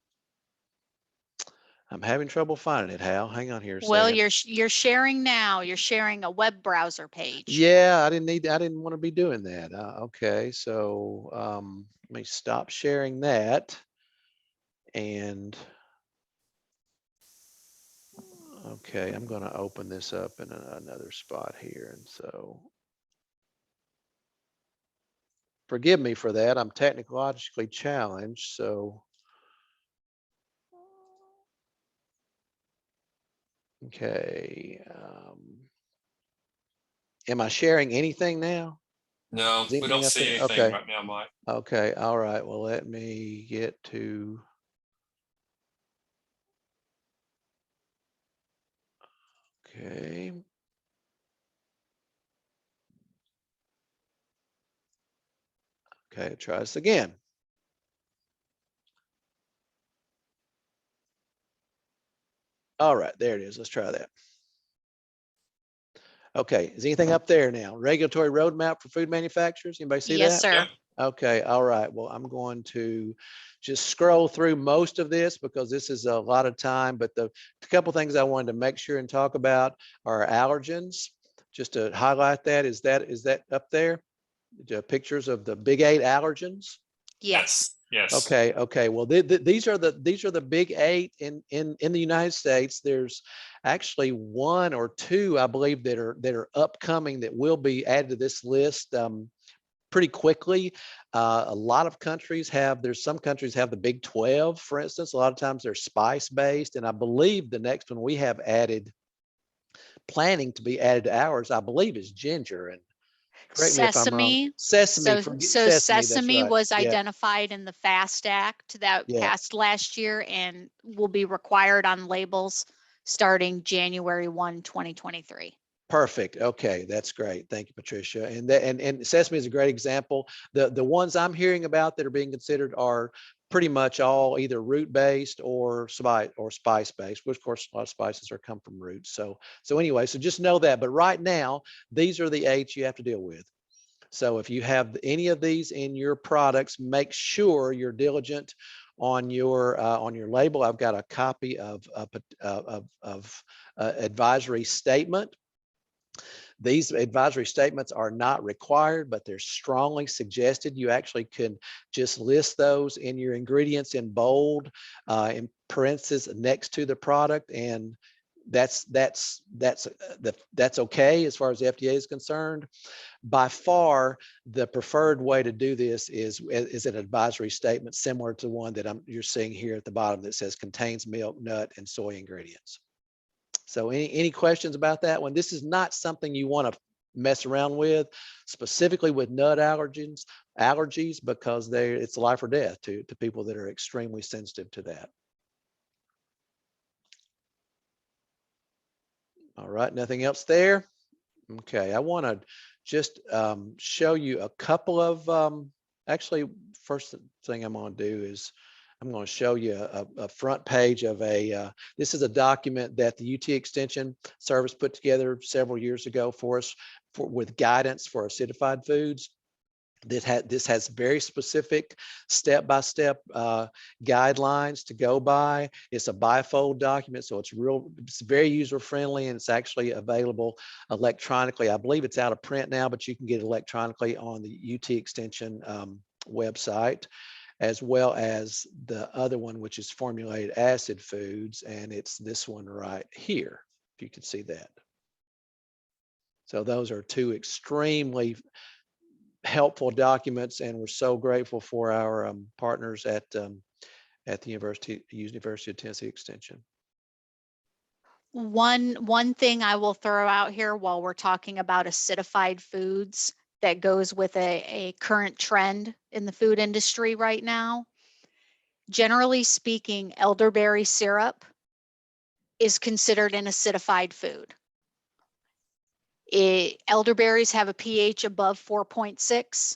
it, Hal. Hang on here a Well, second. you're sharing now. You're sharing a web browser page. Yeah, I didn't want to be doing that. Okay, so let me stop sharing that. And okay, I'm going to open this up in another spot here. And so forgive me for that. I'm technologically challenged. So, okay. Am I sharing anything now? No, Is we anything don't up see there? anything Okay. right now, Mike. Okay. All right. Well, let me get to. Okay. Okay. Try this again. All right. There it is. Let's try that. Okay. Is anything up there now? Regulatory roadmap for food manufacturers. Anybody see Yes, that? sir. Yeah. Okay, all right. Well, I'm going to just scroll through most of this because this is a lot of time, but the couple things I wanted to make sure and talk about are allergens. Just to highlight that, is that up there? The pictures of the big 8 allergens? Yes. Yes. Okay. Well, these are the big 8 in the United States. There's actually 1 or 2, I believe, that are upcoming that will be added to this list pretty quickly. A lot of countries there's some countries have the big 12, for instance. A lot of times they're spice based. And I believe the next one we have planning to be added to ours, I believe, is ginger. And correct me if I'm wrong. Sesame. Sesame. So Sesame, that's sesame right. was Yeah. identified in the FAST Act that Yeah. passed last year and will be required on labels starting January 1, 2023. Perfect. Okay, that's great. Thank you, Patricia. And sesame is a great example. The ones I'm hearing about that are being considered are pretty much all either root based or spice based, which of course a lot of spices come from roots. So anyway, so just know that. But right now, these are the 8 you have to deal with. So if you have any of these in your products, make sure you're diligent on your label. I've got a copy of advisory statement. These advisory statements are not required, but they're strongly suggested. You actually can just list those in your ingredients in bold, in parentheses next to the product, and that's okay as far as the FDA is concerned. By far, the preferred way to do this is an advisory statement similar to one that you're seeing here at the bottom that says contains milk, nut, and soy ingredients. So any questions about that one? This is not something you want to mess around with, specifically with nut allergies, because it's life or death to people that are extremely sensitive to that. All right, nothing else there? Okay, I want to just show you a couple of, actually, first thing I'm going to do is I'm going to show you a front page of this is a document that the UT Extension Service put together several years ago for us with guidance for acidified foods. This has very specific step-by-step guidelines to go by. It's a bifold document, so it's very user-friendly, and it's actually available electronically. I believe it's out of print now, but you can get it electronically on the UT Extension website, as well as the other one, which is formulated acid foods, and it's this one right here, if you can see that. So those are two extremely helpful documents, and we're so grateful for our partners at the University of Tennessee Extension. One thing I will throw out here while we're talking about acidified foods that goes with a current trend in the food industry right now. Generally speaking, elderberry syrup is considered an acidified food. Elderberries have a pH above 4.6.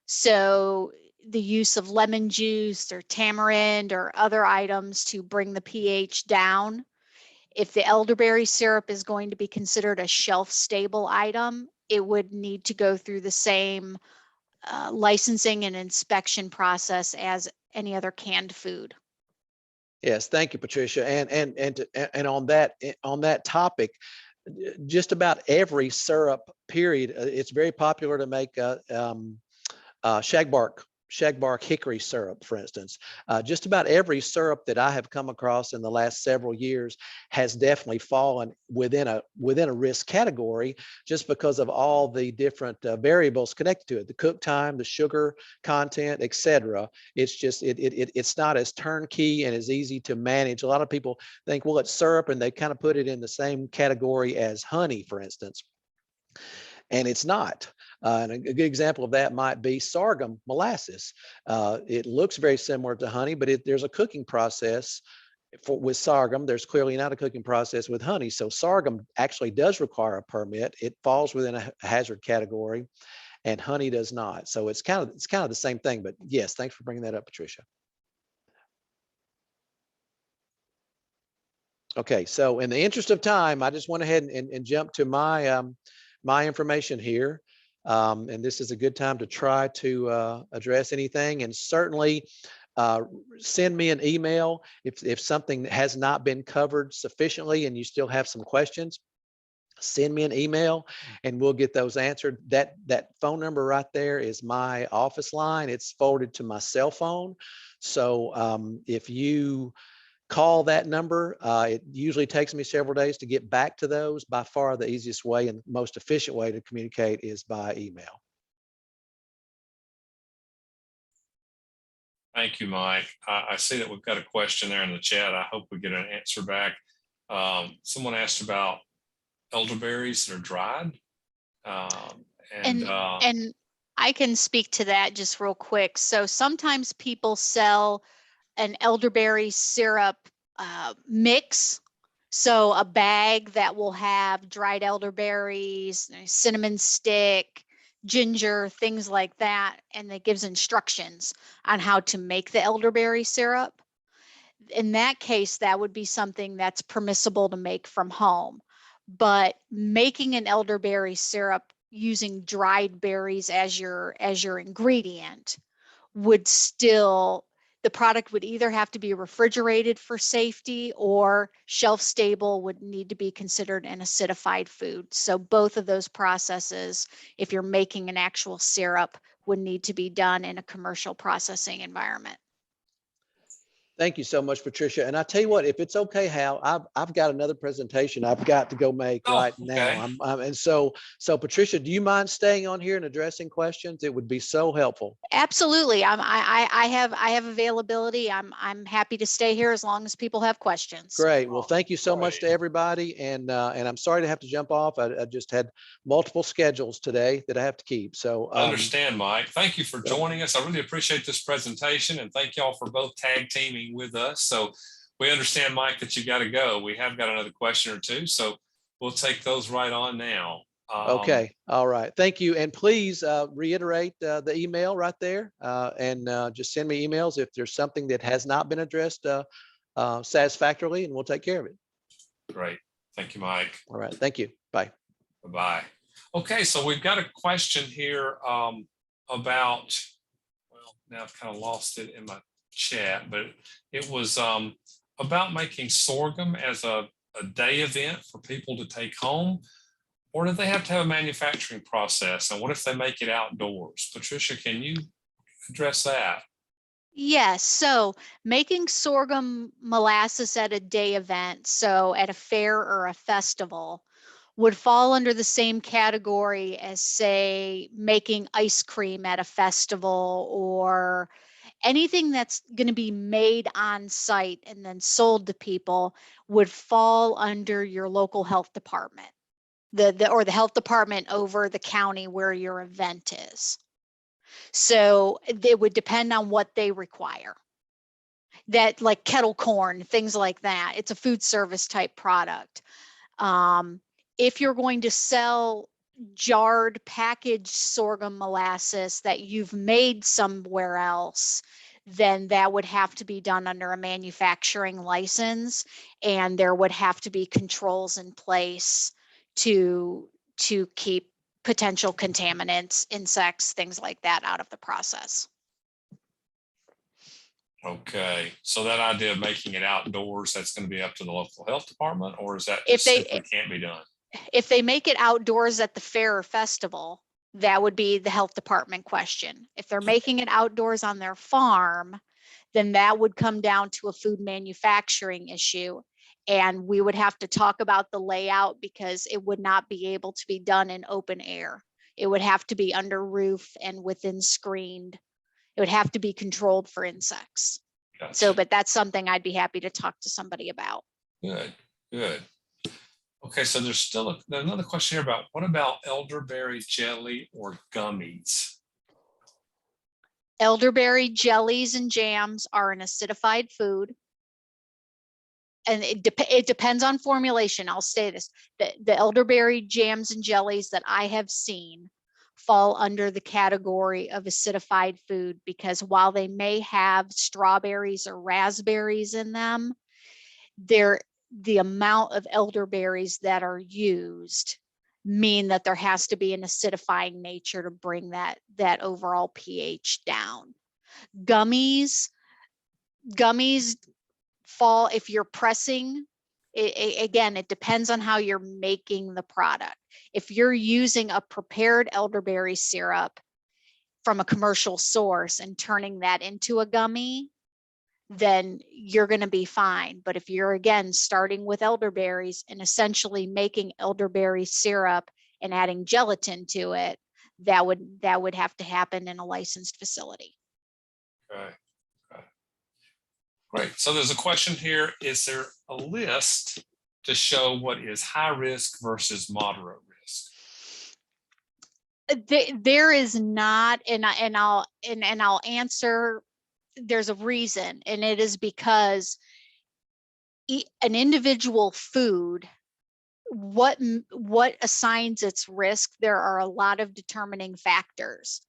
So the use of lemon juice or tamarind or other items to bring the pH down. If the elderberry syrup is going to be considered a shelf stable item, it would need to go through the same licensing and inspection process as any other canned food. Yes, thank you, Patricia. And on that topic, just about every syrup period, it's very popular to make shagbark hickory syrup, for instance. Just about every syrup that I have come across in the last several years has definitely fallen within a risk category, just because of all the different variables connected to it, the cook time, the sugar content, etc. It's just it's not as turnkey and as easy to manage. A lot of people think, well, it's syrup, and they kind of put it in the same category as honey, for instance, and it's not. And a good example of that might be sorghum molasses. It looks very similar to honey, but there's a cooking process with sorghum. There's clearly not a cooking process with honey. So sorghum actually does require a permit. It falls within a hazard category, and honey does not. So it's kind of the same thing. But yes, thanks for bringing that up, Patricia. Okay, so in the interest of time, I just went ahead and jumped to my my information here. And this is a good time to try to address anything, and certainly send me an email if something has not been covered sufficiently and you still have some questions. Send me an email and we'll get those answered. That phone number right there is my office line. It's forwarded to my cell phone. So if you call that number, it usually takes me several days to get back to those. By far the easiest way and most efficient way to communicate is by email. Thank you, Mike. I see that we've got a question there in the chat. I hope we get an answer back. Someone asked about elderberries that are dried. And I can speak to that just real quick. So sometimes people sell an elderberry syrup mix. So a bag that will have dried elderberries, cinnamon stick, ginger, things like that. And that gives instructions on how to make the elderberry syrup. In that case, that would be something that's permissible to make from home. But making an elderberry syrup using dried berries as your ingredient would still, the product would either have to be refrigerated for safety, or shelf stable would need to be considered an acidified food. So both of those processes, if you're making an actual syrup, would need to be done in a commercial processing environment. Thank you so much, Patricia. And I tell you what, if it's okay, Hal, I've got another presentation I've got to go make right now. And so Patricia, do you mind staying on here and addressing questions? It would be so helpful. Absolutely. I have availability. I'm happy to stay here as long as people have questions. Great. Well, thank you so much to everybody. And I'm sorry to have to jump off. I just had multiple schedules today that I have to keep. So I understand, Mike. Thank you for joining us. I really appreciate this presentation, and thank y'all for both tag teaming with us. So we understand, Mike, that you got to go. We have got another question or two, so we'll take those right on now. Okay. All right. Thank you. And please reiterate the email right there, and just send me emails if there's something that has not been addressed satisfactorily, and we'll take care of it. Great. Thank you, Mike. All right. Thank you. Bye. Bye-bye. Okay, so we've got a question here. about, well, now I've kind of lost it in my chat, but it was about making sorghum as a day event for people to take home. Or do they have to have a manufacturing process? And what if they make it outdoors? Patricia, can you address that? Yes, so making sorghum molasses at a day event, so at a fair or a festival, would fall under the same category as, say, making ice cream at a festival, or anything that's going to be made on site and then sold to people would fall under your local health department, or the health department over the county where your event is. So it would depend on what they require. That, like kettle corn, things like that. It's a food service type product. If you're going to sell jarred packaged sorghum molasses that you've made somewhere else, then that would have to be done under a manufacturing license, and there would have to be controls in place to keep potential contaminants, insects, things like that out of the process. Okay, so that idea of making it outdoors, that's going to be up to the local health department, or is that If just they- simply can't be done? If they make it outdoors at the fair or festival, that would be the health department question. If they're making it outdoors on their farm, then that would come down to a food manufacturing issue. And we would have to talk about the layout, because it would not be able to be done in open air. It would have to be under roof and within screened. It would have to be controlled for insects. Gotcha. So, but that's something I'd be happy to talk to somebody about. Good, good. Okay, so there's still another question here about, what about elderberry jelly or gummies? Elderberry jellies and jams are an acidified food. And it depends on formulation. I'll say this, the elderberry jams and jellies that I have seen fall under the category of acidified food, because while they may have strawberries or raspberries in them, the amount of elderberries that are used mean that there has to be an acidifying nature to bring that overall pH down. Gummies fall, if you're pressing, again, it depends on how you're making the product. If you're using a prepared elderberry syrup from a commercial source and turning that into a gummy, then you're going to be fine. But if you're, again, starting with elderberries and essentially making elderberry syrup and adding gelatin to it, that would have to happen in a licensed facility. Okay. Great. So there's a question here. Is there a list to show what is high risk versus moderate risk? There is not, and I'll answer. There's a reason, and it is because an individual food, what assigns its risk, there are a lot of determining factors.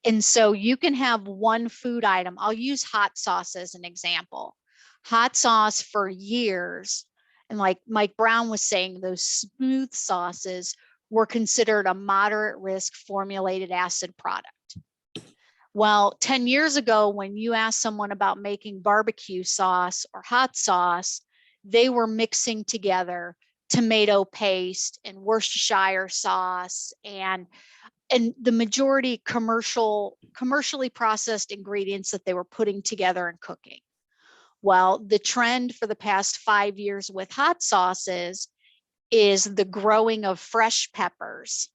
And so you can have one food item. I'll use hot sauce as an example. Hot sauce for years, and like Mike Brown was saying, those smooth sauces were considered a moderate risk formulated acid product. Well, 10 years ago, when you asked someone about making barbecue sauce or hot sauce, they were mixing together tomato paste and Worcestershire sauce and the majority commercially processed ingredients that they were putting together and cooking. Well, the trend for the past 5 years with hot sauces is the growing of fresh peppers,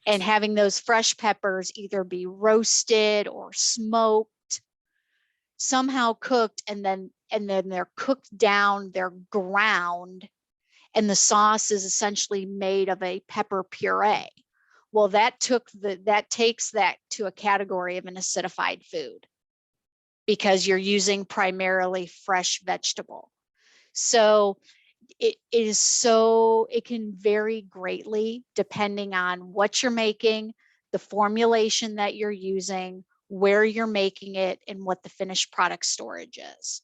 and having those fresh peppers either be roasted or smoked, somehow cooked, and then they're cooked down, they're ground, and the sauce is essentially made of a pepper puree. Well, that takes that to a category of an acidified food, because you're using primarily fresh vegetable. So it can vary greatly depending on what you're making, the formulation that you're using, where you're making it, and what the finished product storage is.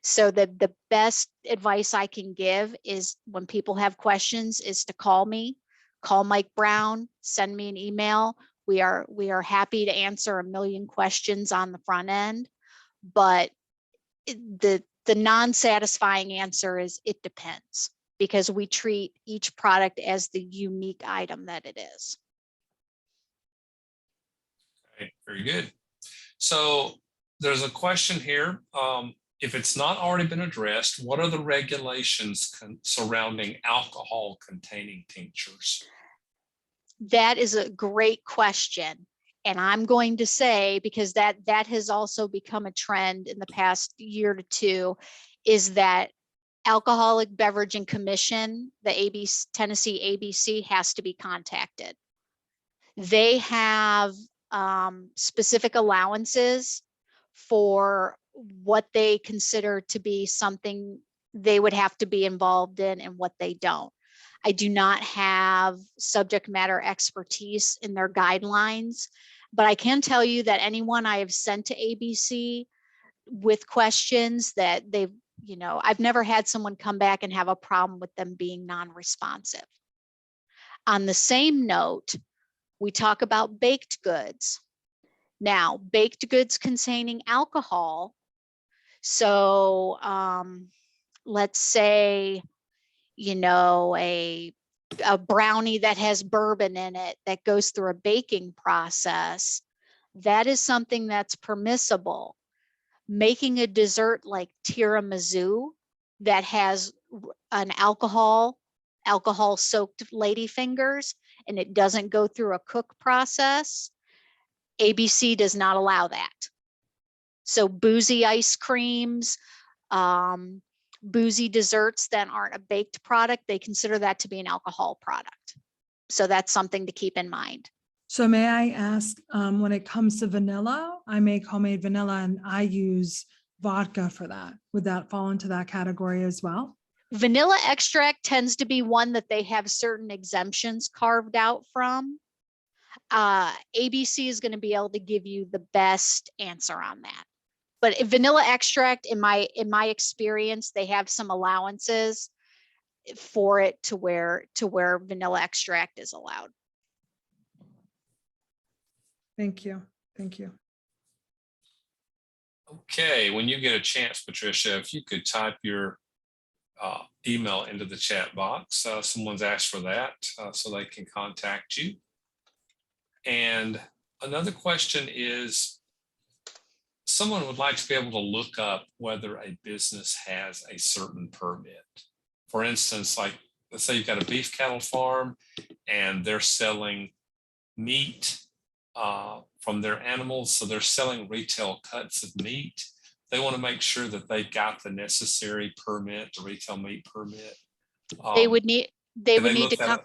So the best advice I can give is, when people have questions, is to call me, call Mike Brown, send me an email. We are happy to answer a million questions on the front end, but the non-satisfying answer is it depends, because we treat each product as the unique item that it is. Okay, very good. So there's a question here. If it's not already been addressed, what are the regulations surrounding alcohol containing tinctures? That is a great question. And I'm going to say, because that has also become a trend in the past year to two, is that Alcoholic Beverage and Commission, the ABC, Tennessee ABC, has to be contacted. They have specific allowances for what they consider to be something they would have to be involved in and what they don't. I do not have subject matter expertise in their guidelines, but I can tell you that anyone I have sent to ABC with questions that they've, I've never had someone come back and have a problem with them being non-responsive. On the same note, we talk about baked goods. Now, baked goods containing alcohol. So let's say, a brownie that has bourbon in it that goes through a baking process, that is something that's permissible. Making a dessert like tiramisu that has an alcohol soaked ladyfingers and it doesn't go through a cook process, ABC does not allow that. So boozy ice creams, boozy desserts that aren't a baked product, they consider that to be an alcohol product. So that's something to keep in mind. So may I ask, when it comes to vanilla, I make homemade vanilla and I use vodka for that. Would that fall into that category as well? Vanilla extract tends to be one that they have certain exemptions carved out from. ABC is going to be able to give you the best answer on that. But vanilla extract, in my experience, they have some allowances for it to where vanilla extract is allowed. Thank you. Thank you. Okay, when you get a chance, Patricia, if you could type your email into the chat box. Someone's asked for that so they can contact you. And another question is, someone would like to be able to look up whether a business has a certain permit. For instance, like let's say you've got a beef cattle farm and they're selling meat from their animals. So they're selling retail cuts of meat. They want to make sure that they've got the necessary permit, the retail meat permit. They would need to come.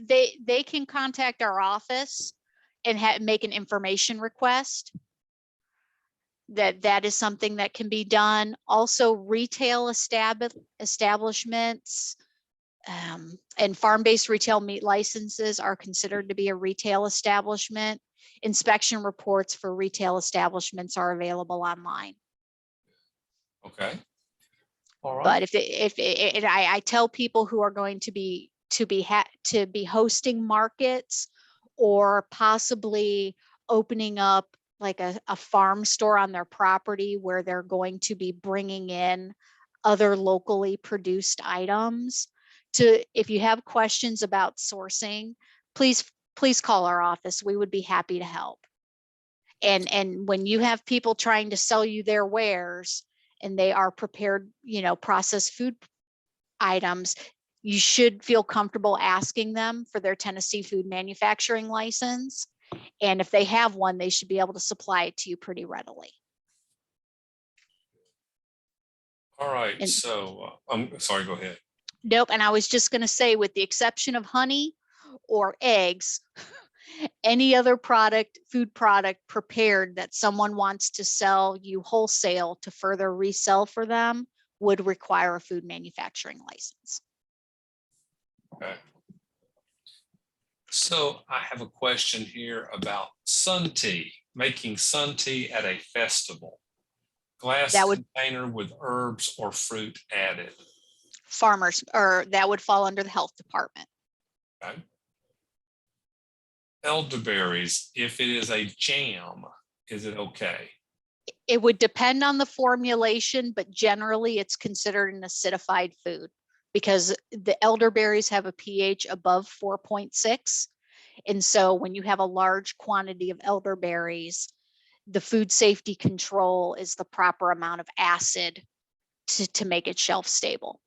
They can contact our office and make an information request. That is something that can be done. Also, retail establishments and farm-based retail meat licenses are considered to be a retail establishment. Inspection reports for retail establishments are available online. Okay. All right. But I tell people who are going to be hosting markets or possibly opening up like a farm store on their property where they're going to be bringing in other locally produced items. If you have questions about sourcing, please call our office. We would be happy to help. And when you have people trying to sell you their wares and they are prepared, processed food items, you should feel comfortable asking them for their Tennessee food manufacturing license. And if they have one, they should be able to supply it to you pretty readily. All right. So I'm sorry, go ahead. Nope. And I was just going to say, with the exception of honey or eggs, any other food product prepared that someone wants to sell you wholesale to further resell for them would require a food manufacturing license. Okay. So I have a question here about sun tea, making sun tea at a festival. Glass container with herbs or fruit added. Farmers, or that would fall under the health department. Okay. elderberries, if it is a jam, is it okay? It would depend on the formulation, but generally it's considered an acidified food because the elderberries have a pH above 4.6. And so when you have a large quantity of elderberries, the food safety control is the proper amount of acid to make it shelf stable.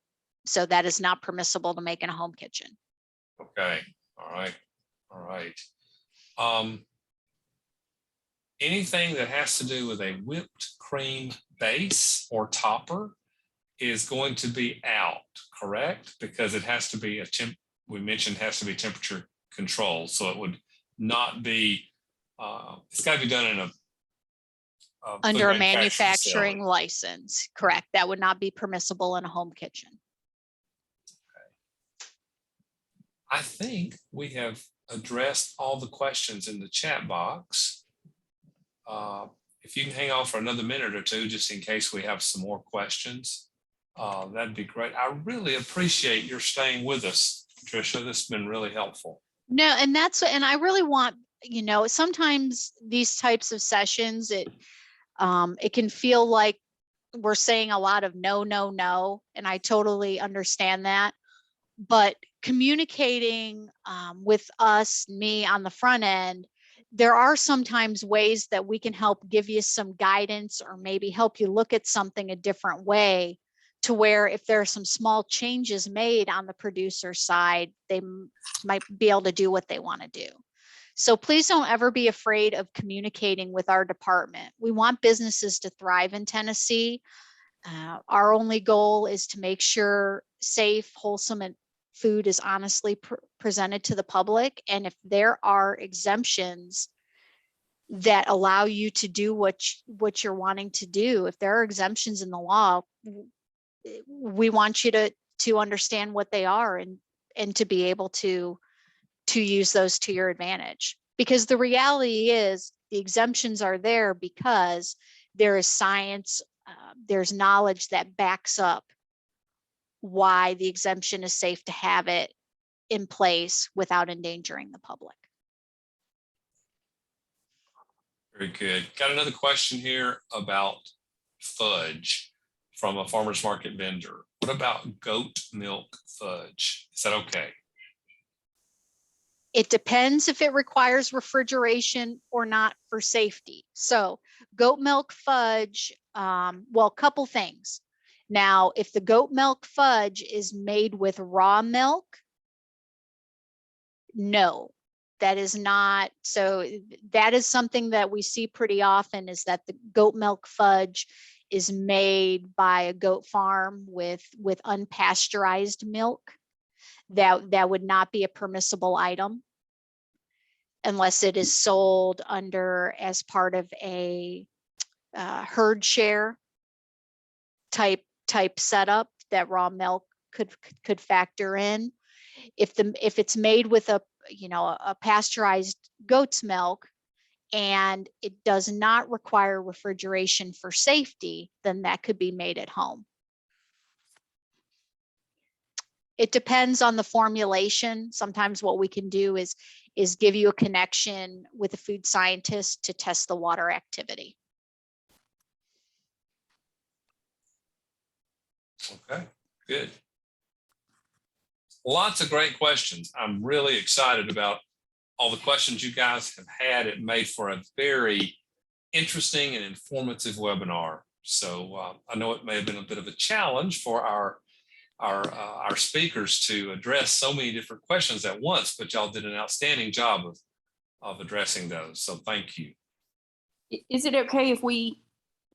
So that is not permissible to make in a home kitchen. Okay, all right, all right. Anything that has to do with a whipped cream base or topper is going to be out, correct? Because it has to be we mentioned has to be temperature controlled. So it would not be, it's got to be done in a Under food a manufacturing facility. license, correct. That would not be permissible in a home kitchen. I think we have addressed all the questions in the chat box. If you can hang on for another minute or two, just in case we have some more questions, that'd be great. I really appreciate your staying with us, Patricia. This has been really helpful. No, and I really want, sometimes these types of sessions, it can feel like we're saying a lot of no, no, no, and I totally understand that. But communicating with us, me on the front end, there are sometimes ways that we can help give you some guidance or maybe help you look at something a different way, to where if there are some small changes made on the producer side, they might be able to do what they want to do. So please don't ever be afraid of communicating with our department. We want businesses to thrive in Tennessee. Our only goal is to make sure safe, wholesome, and food is honestly presented to the public. And if there are exemptions that allow you to do what you're wanting to do, if there are exemptions in the law, we want you to understand what they are and to be able to use those to your advantage. Because the reality is the exemptions are there because there is science, there's knowledge that backs up why the exemption is safe to have it in place without endangering the public. Very good. Got another question here about fudge from a farmer's market vendor. What about goat milk fudge? Is that okay? It depends if it requires refrigeration or not for safety. So goat milk fudge, well, a couple things. Now, if the goat milk fudge is made with raw milk, no, that is not. So that is something that we see pretty often, is that the goat milk fudge is made by a goat farm with unpasteurized milk. That would not be a permissible item unless it is sold under as part of a herd share type setup that raw milk could factor in. If it's made with a pasteurized goat's milk and it does not require refrigeration for safety, then that could be made at home. It depends on the formulation. Sometimes what we can do is give you a connection with a food scientist to test the water activity. Okay, good. Lots of great questions. I'm really excited about all the questions you guys have had. It made for a very interesting and informative webinar. So I know it may have been a bit of a challenge for our speakers to address so many different questions at once, but y'all did an outstanding job of addressing those. So thank you. Is it okay if we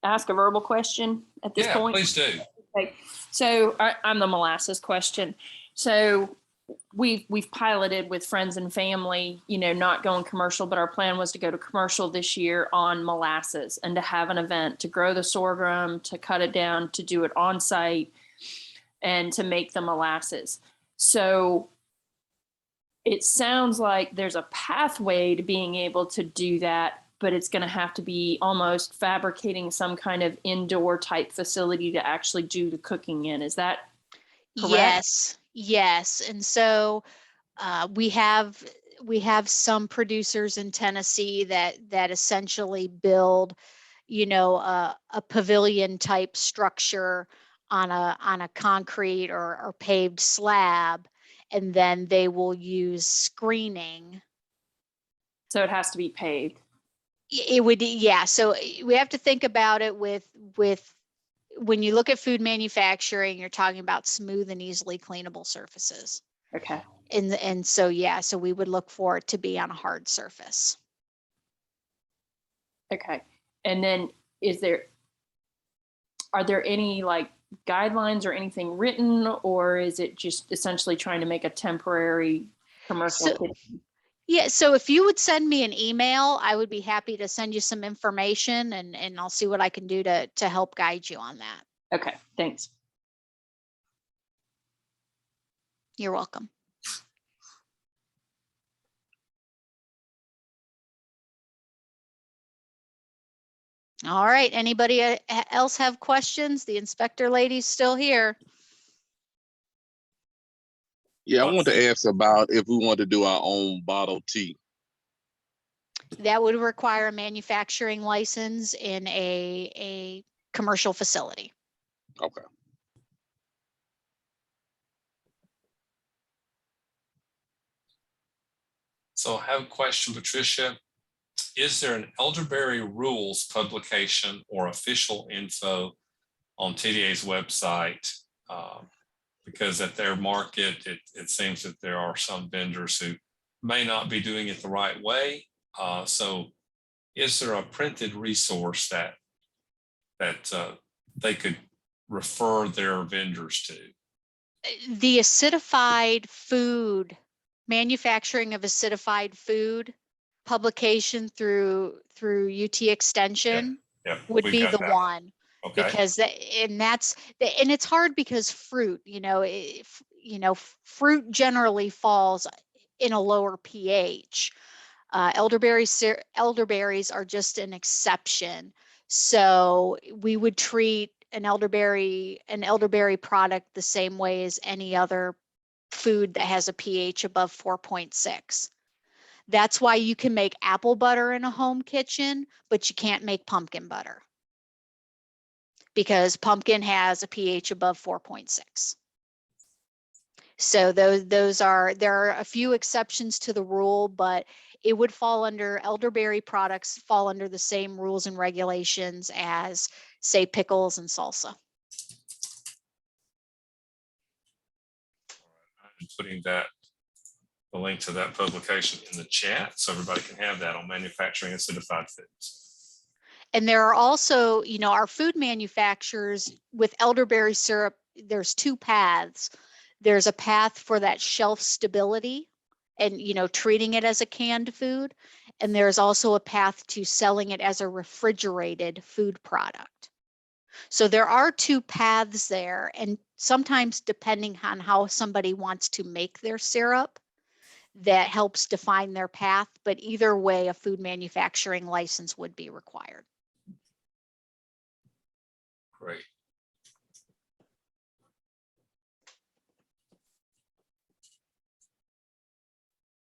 ask a verbal question at this point? Please do. Okay. So I'm the molasses question. So we've piloted with friends and family, not going commercial, but our plan was to go to commercial this year on molasses and to have an event to grow the sorghum, to cut it down, to do it on site, and to make the molasses. So it sounds like there's a pathway to being able to do that, but it's going to have to be almost fabricating some kind of indoor type facility to actually do the cooking in. Is that correct? Yes. And so we have some producers in Tennessee that essentially build, you know, a pavilion type structure on a concrete or paved slab, and then they will use screening. So it has to be paved. It would, yeah. So we have to think about it with when you look at food manufacturing, you're talking about smooth and easily cleanable surfaces. Okay. And so, yeah, so we would look for it to be on a hard surface. Okay. And then are there any like guidelines or anything written, or is it just essentially trying to make a temporary commercial kitchen? Yeah, so if you would send me an email, I would be happy to send you some information, and I'll see what I can do to help guide you on that. Okay, thanks. You're welcome. All right, anybody else have questions? The inspector lady's still here. Yeah, I want to ask about if we want to do our own bottled tea. That would require a manufacturing license in a commercial facility. Okay. So I have a question, Patricia. Is there an elderberry rules publication or official info on TDA's website? Because at their market, it seems that there are some vendors who may not be doing it the right way. So is there a printed resource that they could refer their vendors to? The acidified food, manufacturing of acidified food publication through UT Extension would be the one. Okay. Because and it's hard because fruit, fruit generally falls in a lower pH. Elderberries are just an exception. So we would treat an elderberry product the same way as any other food that has a pH above 4.6. That's why you can make apple butter in a home kitchen, but you can't make pumpkin butter, because pumpkin has a pH above 4.6. So there are a few exceptions to the rule, but it would fall under elderberry products, fall under the same rules and regulations as, say, pickles and salsa. I'm putting the link to that publication in the chat so everybody can have that on manufacturing acidified foods. And there are also, our food manufacturers with elderberry syrup, there's two paths. There's a path for that shelf stability and, treating it as a canned food. And there's also a path to selling it as a refrigerated food product. So there are two paths there. And sometimes depending on how somebody wants to make their syrup, that helps define their path. But either way, a food manufacturing license would be required. Great.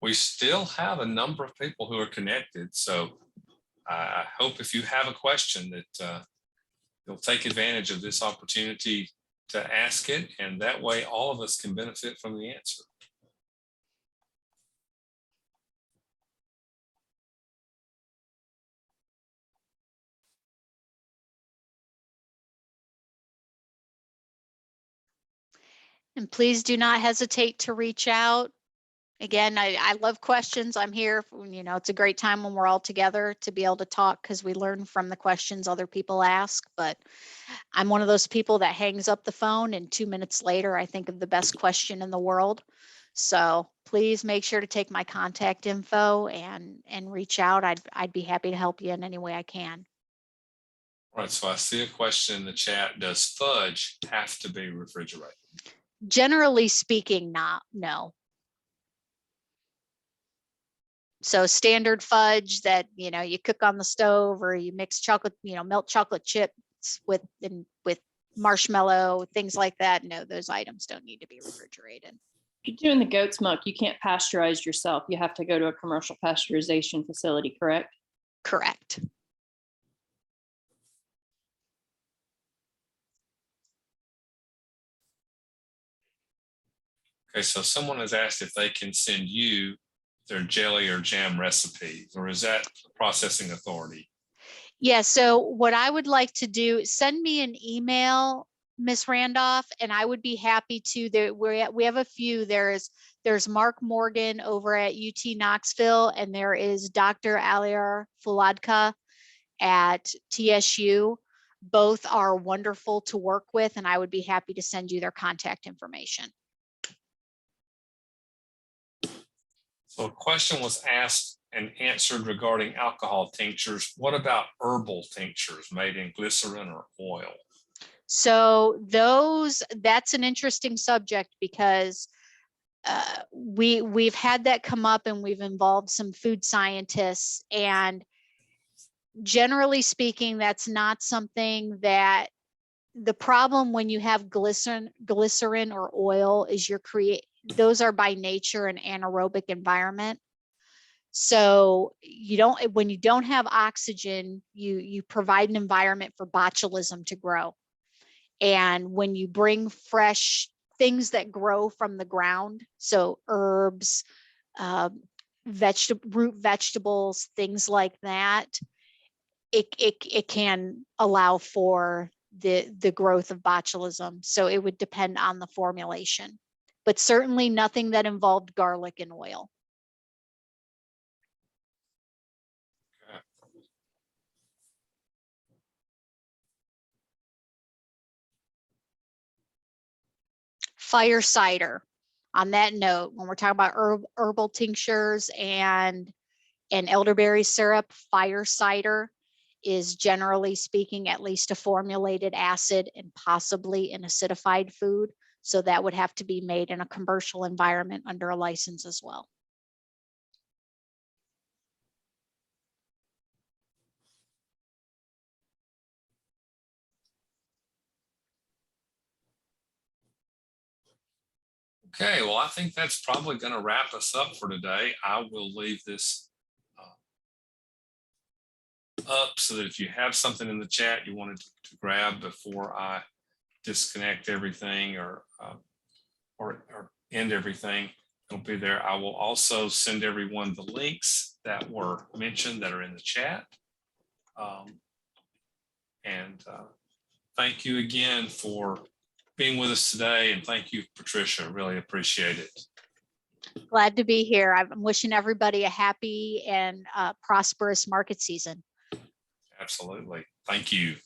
We still have a number of people who are connected. So I hope if you have a question that you'll take advantage of this opportunity to ask it. And that way all of us can benefit from the answer. And please do not hesitate to reach out. Again, I love questions. I'm here. It's a great time when we're all together to be able to talk, because we learn from the questions other people ask. But I'm one of those people that hangs up the phone and 2 minutes later, I think of the best question in the world. So please make sure to take my contact info and reach out. I'd be happy to help you in any way I can. All right, so I see a question in the chat. Does fudge have to be refrigerated? Generally speaking, no. So standard fudge that, you cook on the stove, or you mix chocolate, melt chocolate chips with marshmallow, things like that. No, those items don't need to be refrigerated. If you're doing the goat's milk, you can't pasteurize yourself. You have to go to a commercial pasteurization facility, correct? Correct. Okay, so someone has asked if they can send you their jelly or jam recipes, or is that the processing authority? Yeah, so what I would like to do, send me an email, Miss Randolph, and I would be happy to. We have a few. There's Mark Morgan over at UT Knoxville, and there is Dr. Aliar Fuladka at TSU. Both are wonderful to work with, and I would be happy to send you their contact information. So a question was asked and answered regarding alcohol tinctures. What about herbal tinctures made in glycerin or oil? So that's an interesting subject because we've had that come up, and we've involved some food scientists, and generally speaking, that's not something that the problem when you have glycerin or oil is those are by nature an anaerobic environment. So when you don't have oxygen, you provide an environment for botulism to grow. And when you bring fresh things that grow from the ground, so herbs, root vegetables, things like that, it can allow for the growth of botulism. So it would depend on the formulation, but certainly nothing that involved garlic and oil. Fire cider. On that note, when we're talking about herbal tinctures and elderberry syrup, fire cider is generally speaking at least a formulated acid and possibly an acidified food. So that would have to be made in a commercial environment under a license as well. Okay, well, I think that's probably going to wrap us up for today. I will leave this up so that if you have something in the chat you wanted to grab before I disconnect everything or end everything, it'll be there. I will also send everyone the links that were mentioned that are in the chat. Thank you again for being with us today, and thank you, Patricia. Really appreciate it. Glad to be here. I'm wishing everybody a happy and prosperous market season. Absolutely. Thank you.